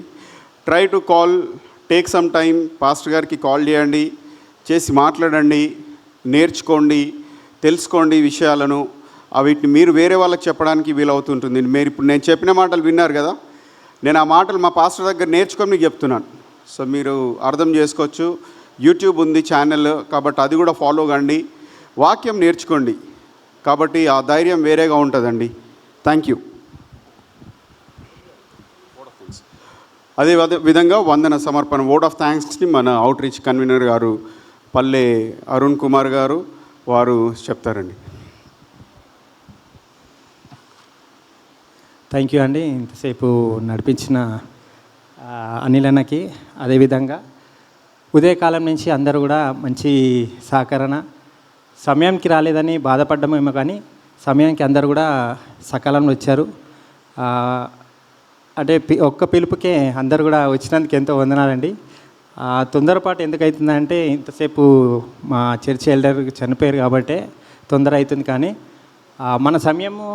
try to call, take some time, pastor గారికి కాల్ చేయండి, చేసి మాట్లాడండి, నేర్చుకోండి, తెలుసుకోండి విషయాలను. వీటిని మీరు వేరే వాళ్ళకి చెప్పడానికి వీలవుతుంటుంది. మీరు ఇప్పుడు నేను చెప్పిన మాటలు విన్నారు కదా, నేను ఆ మాటలు మా పాస్టర్ దగ్గర నేర్చుకొని మీకు చెప్తున్నాను. సో మీరు అర్థం చేసుకోవచ్చు. యూట్యూబ్ ఉంది ఛానల్, కాబట్టి అది కూడా ఫాలో కండి, వాక్యం నేర్చుకోండి. కాబట్టి ఆ ధైర్యం వేరేగా ఉంటుందండి. Thank you. అదే విధంగా వందన సమర్పణ వర్డ్ ఆఫ్ థ్యాంక్స్ని మన అవుట్ రీచ్ కన్వీనర్ గారు పల్లె అరుణ్ కుమార్ గారు వారు చెప్తారండి. థ్యాంక్ యూ అండి, ఇంతసేపు నడిపించిన అనిల్ అన్నకి. అదేవిధంగా ఉదయకాలం నుంచి అందరూ కూడా మంచి సహకరణ, సమయానికి రాలేదని బాధపడ్డమేమో కానీ సమయానికి అందరూ కూడా సకాలంలో వచ్చారు. అంటే ఒక్క పిలుపుకే అందరు కూడా వచ్చినందుకు ఎంతో వందనాలండి. తొందరపాటు ఎందుకు అవుతుందంటే ఇంతసేపు మా చర్చి ఎల్డర్ చనిపోయారు కాబట్టి తొందర అవుతుంది. కానీ మన సమయము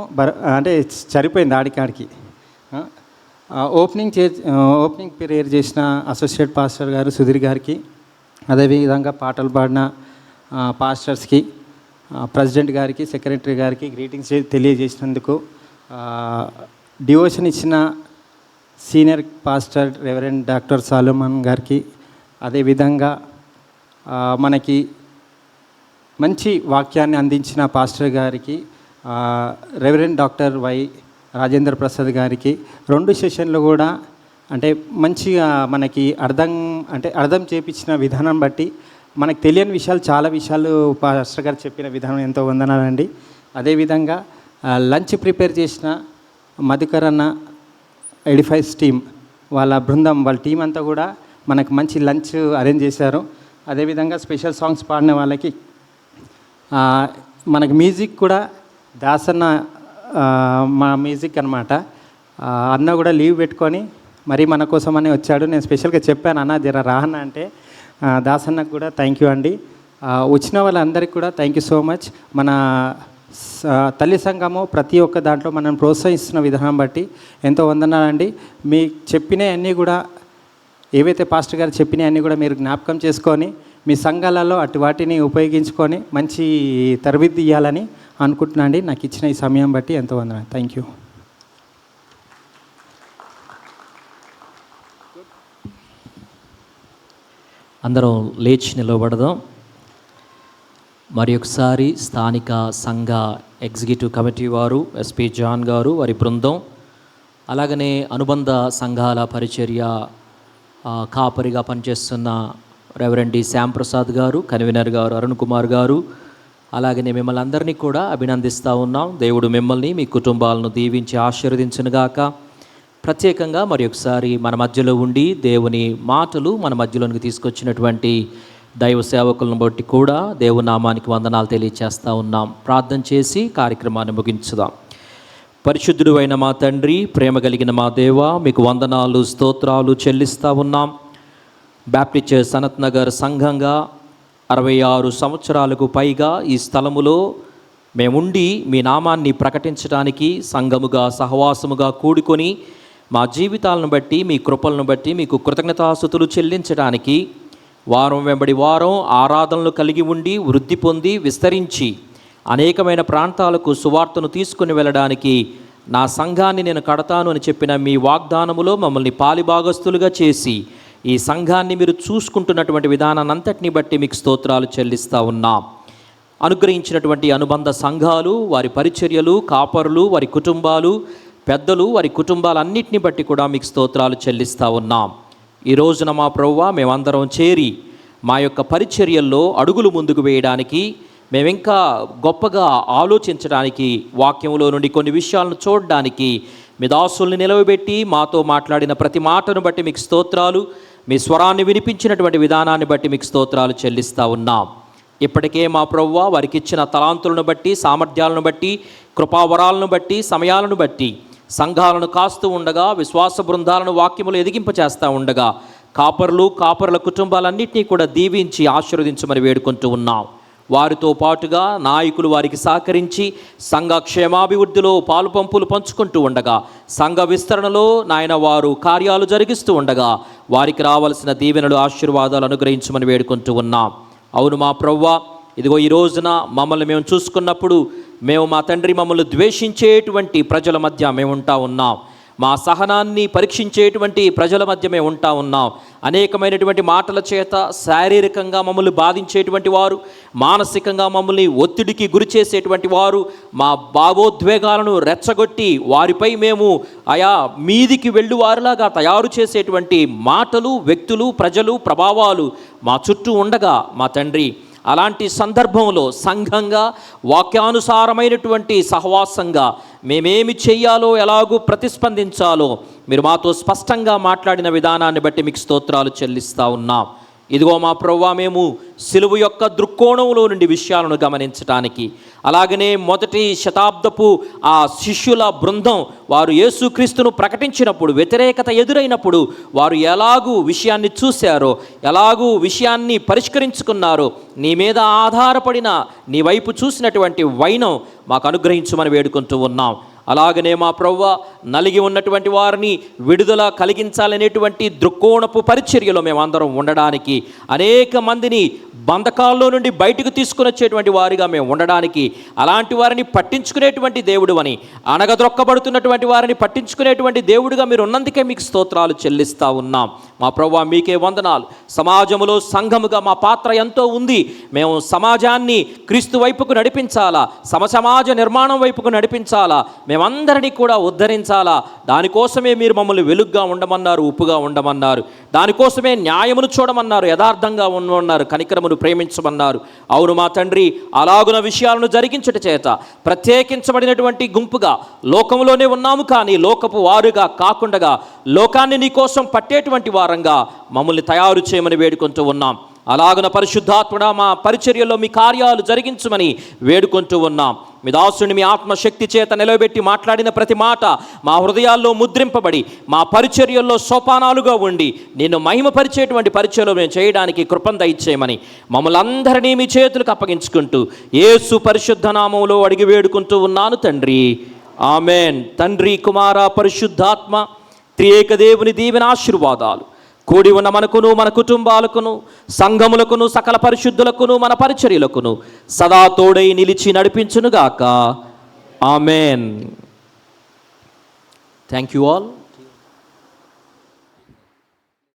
అంటే సరిపోయింది ఆడికాడికి. ఓపెనింగ్ ప్రేయర్ చేసిన అసోసియేట్ పాస్టర్ గారు సుధీర్ గారికి, అదేవిధంగా పాటలు పాడిన పాస్టర్స్కి, ప్రెసిడెంట్ గారికి, సెక్రటరీ గారికి గ్రీటింగ్స్ తెలియజేసినందుకు, డివోషన్ ఇచ్చిన సీనియర్ పాస్టర్ రెవరెండ్ డాక్టర్ సాలోమన్ గారికి, అదేవిధంగా మనకి మంచి వాక్యాన్ని అందించిన పాస్టర్ గారికి, reverend doctor why Rajendra Prasad గారికి 2 సెషన్లు కూడా అంటే మంచిగా మనకి అర్థం చేపించిన విధానం బట్టి మనకు తెలియని విషయాలు చాలా విషయాలు పాస్టర్ గారు చెప్పిన విధానం ఎంతో వందనాలండి. అదేవిధంగా లంచ్ ప్రిపేర్ చేసిన మధుకర్ అన్న ఎడిఫైస్ టీమ్ వాళ్ళ బృందం వాళ్ళ టీం అంతా కూడా మనకు మంచి లంచ్ అరేంజ్ చేశారు. అదేవిధంగా స్పెషల్ సాంగ్స్ పాడిన వాళ్ళకి మనకు మ్యూజిక్ కూడా దాసన్న మా మ్యూజిక్ అనమాట. అన్న కూడా లీవ్ పెట్టుకొని మరి మన కోసమని వచ్చాడు. నేను స్పెషల్గా చెప్పాను అన్న జర రాహన్న అంటే దాసన్నకు కూడా థ్యాంక్ యూ అండి. వచ్చిన వాళ్ళందరికీ కూడా థ్యాంక్ యూ సో మచ్. మన తల్లి సంఘము ప్రతి ఒక్క దాంట్లో మనం ప్రోత్సహిస్తున్న విధానం బట్టి ఎంతో వందనాలండి. మీ చెప్పినవన్నీ కూడా ఏవైతే పాస్టర్ గారు చెప్పినవన్నీ కూడా మీరు జ్ఞాపకం చేసుకొని మీ సంఘాలలో అటు వాటిని ఉపయోగించుకొని మంచి తరబిద్ది ఇవ్వాలని అనుకుంటున్నాను అండి. నాకు ఇచ్చిన ఈ సమయం బట్టి ఎంతో వందనాలు. Thank you. అందరం లేచి నిలబడదాం. మరి ఒకసారి స్థానిక సంఘ ఎగ్జిక్యూటివ్ కమిటీ వారు, ఎస్పీ జాన్ గారు, వారి బృందం, అలాగనే అనుబంధ సంఘాల పరిచర్య కాపరిగా పనిచేస్తున్న రెవరెండ్ డి శ్యాంప్రసాద్ గారు, కన్వీనర్ గారు అరుణ్ కుమార్ గారు, అలాగనే మిమ్మల్ని అందరినీ కూడా అభినందిస్తూ ఉన్నాం. దేవుడు మిమ్మల్ని మీ కుటుంబాలను దీవించి ఆశీర్వదించునుగాక. ప్రత్యేకంగా మరి ఒకసారి మన మధ్యలో ఉండి దేవుని మాటలు మన మధ్యలోనికి తీసుకొచ్చినటువంటి దైవ సేవకులను బట్టి కూడా దేవుని నామానికి వందనాలు తెలియచేస్తూ ఉన్నాం. ప్రార్థన చేసి కార్యక్రమాన్ని ముగించుదాం. పరిశుద్ధుడు అయిన మా తండ్రి, ప్రేమ కలిగిన మా దేవ, మీకు వందనాలు స్తోత్రాలు చెల్లిస్తూ ఉన్నాం. బ్యాప్టిస్ట్ చర్చ్ సనత్ నగర్ సంఘంగా 66 సంవత్సరాలకు పైగా ఈ స్థలములో మేముండి మీ నామాన్ని ప్రకటించడానికి సంఘముగా సహవాసముగా కూడుకొని మా జీవితాలను బట్టి మీ కృపలను బట్టి మీకు కృతజ్ఞతాస్తుతులు చెల్లించడానికి వారం వెంబడి వారం ఆరాధనలు కలిగి ఉండి వృద్ధి పొంది విస్తరించి అనేకమైన ప్రాంతాలకు సువార్తను తీసుకుని వెళ్ళడానికి నా సంఘాన్ని నేను కడతాను అని చెప్పిన మీ వాగ్దానములో మమ్మల్ని పాలిభాగస్తులుగా చేసి ఈ సంఘాన్ని మీరు చూసుకుంటున్నటువంటి విధానాన్ని అంతటిని బట్టి మీకు స్తోత్రాలు చెల్లిస్తూ ఉన్నాం. అనుగ్రహించినటువంటి అనుబంధ సంఘాలు, వారి పరిచర్యలు, కాపరులు, వారి కుటుంబాలు, పెద్దలు, వారి కుటుంబాలన్నింటినీ బట్టి కూడా మీకు స్తోత్రాలు చెల్లిస్తూ ఉన్నాం. ఈ రోజున మా ప్రభువా మేమందరం చేరి మా యొక్క పరిచర్యల్లో అడుగులు ముందుకు వేయడానికి, మేమింకా గొప్పగా ఆలోచించడానికి, వాక్యంలో నుండి కొన్ని విషయాలను చూడడానికి మీ దాసుల్ని నిలవబెట్టి మాతో మాట్లాడిన ప్రతి మాటను బట్టి మీకు స్తోత్రాలు, మీ స్వరాన్ని వినిపించినటువంటి విధానాన్ని బట్టి మీకు స్తోత్రాలు చెల్లిస్తూ ఉన్నాం. ఇప్పటికే మా ప్రభువా వారికి ఇచ్చిన తలాంతులను బట్టి, సామర్థ్యాలను బట్టి, కృపావరాలను బట్టి, సమయాలను బట్టి సంఘాలను కాస్తూ ఉండగా, విశ్వాస బృందాలను వాక్యములు ఎదిగింపచేస్తూ ఉండగా కాపరుల కుటుంబాలన్నింటినీ కూడా దీవించి ఆశీర్వదించమని వేడుకుంటూ ఉన్నాం. వారితో పాటుగా నాయకులు వారికి సహకరించి సంఘ క్షేమాభివృద్ధిలో పాలు పంపులు పంచుకుంటూ ఉండగా, సంఘ విస్తరణలో నాయన వారు కార్యాలు జరిగిస్తూ ఉండగా వారికి రావాల్సిన దీవెనలు ఆశీర్వాదాలు అనుగ్రహించమని వేడుకుంటూ ఉన్నాం. అవును మా ప్రభువా, ఇదిగో ఈ రోజున మమ్మల్ని మేము చూసుకున్నప్పుడు మేము మా తండ్రి మమ్మల్ని ద్వేషించేటువంటి ప్రజల మధ్య మేము ఉంటా ఉన్నాం. మా సహనాన్ని పరీక్షించేటువంటి ప్రజల మధ్య మేము ఉంటా ఉన్నాం. అనేకమైనటువంటి మాటల చేత శారీరకంగా మమ్మల్ని బాధించేటువంటి వారు, మానసికంగా మమ్మల్ని ఒత్తిడికి గురి చేసేటువంటి వారు, మా భావోద్వేగాలను రెచ్చగొట్టి వారిపై మేము ఆయా మీదికి వెళ్ళువారిలాగా తయారు చేసేటువంటి మాటలు, వ్యక్తులు, ప్రజలు, ప్రభావాలు మా చుట్టూ ఉండగా మా తండ్రి అలాంటి సందర్భంలో సంఘంగా వాక్యానుసారమైనటువంటి సహవాసంగా మేమేమి చెయ్యాలో, ఎలాగూ ప్రతిస్పందించాలో మీరు మాతో స్పష్టంగా మాట్లాడిన విధానాన్ని బట్టి మీకు స్తోత్రాలు చెల్లిస్తూ ఉన్నాం. ఇదిగో మా ప్రభువా, మేము సిలువ యొక్క దృక్కోణంలో నుండి విషయాలను గమనించడానికి, అలాగనే మొదటి శతాబ్దపు ఆ శిష్యుల బృందం వారు యేసుక్రీస్తును ప్రకటించినప్పుడు వ్యతిరేకత ఎదురైనప్పుడు వారు ఎలాగూ విషయాన్ని చూశారో, ఎలాగూ విషయాన్ని పరిష్కరించుకున్నారో నీ మీద ఆధారపడిన నీ వైపు చూసినటువంటి వైనం మాకు అనుగ్రహించమని వేడుకుంటూ ఉన్నాం. అలాగనే మా ప్రభువా నలిగి ఉన్నటువంటి వారిని విడుదల కలిగించాలనేటువంటి దృక్కోణపు పరిచర్యలో మేమందరం ఉండడానికి, అనేక మందిని బంధకాల్లో నుండి బయటకు తీసుకుని వచ్చేటువంటి వారిగా మేము ఉండడానికి, అలాంటి వారిని పట్టించుకునేటువంటి దేవుడు అని, అనగదొక్కబడుతున్నటువంటి వారిని పట్టించుకునేటువంటి దేవుడిగా మీరు ఉన్నందుకే మీకు స్తోత్రాలు చెల్లిస్తూ ఉన్నాం. మా ప్రభువా మీకే వందనాలు. సమాజంలో సంఘముగా మా పాత్ర ఎంతో ఉంది. మేము సమాజాన్ని క్రీస్తు వైపుకు నడిపించాలా, సమాజ నిర్మాణం వైపుకు నడిపించాలా, మేమందరినీ కూడా ఉద్ధరించాలా. దానికోసమే మీరు మమ్మల్ని వెలుగ్గా ఉండమన్నారు, ఉప్పుగా ఉండమన్నారు. దానికోసమే న్యాయమును చూడమన్నారు, యథార్థంగా ఉండమన్నారు, కనికరమును ప్రేమించమన్నారు. అవును మా తండ్రి, అలాగున విషయాలను జరిగించుట చేత ప్రత్యేకించబడినటువంటి గుంపుగా లోకంలోనే ఉన్నాము, కానీ లోకపు వారుగా కాకుండా లోకాన్ని నీ కోసం పట్టేటువంటి వారంగా మమ్మల్ని తయారు చేయమని వేడుకుంటూ ఉన్నాం. అలాగున పరిశుద్ధాత్ముడా మా పరిచర్యలో మీ కార్యాలు జరిగించమని వేడుకుంటూ ఉన్నాం. మీ దాసుని మీ ఆత్మశక్తి చేత నిలబెట్టి మాట్లాడిన ప్రతి మాట మా హృదయాల్లో ముద్రింపబడి మా పరిచర్యల్లో సోపానాలుగా ఉండి నిన్ను మహిమపరిచేటువంటి పరిచర్యలో మేము చేయడానికి కృపను దయచేయమని మమ్మల్ని అందరినీ మీ చేతులకు అప్పగించుకుంటూ యేసు పరిశుద్ధ నామములో అడిగి వేడుకుంటూ ఉన్నాను తండ్రి. ఆమెన్. తండ్రి, కుమార, పరిశుద్ధాత్మ త్రియేక దేవుని దీవెన ఆశీర్వాదాలు కూడి ఉన్న మనకును, మన కుటుంబాలకును, సంఘములకును, సకల పరిశుద్ధులకును, మన పరిచర్యలకును సదా తోడై నిలిచి నడిపించునుగాక. ఆమెన్. Thank you all.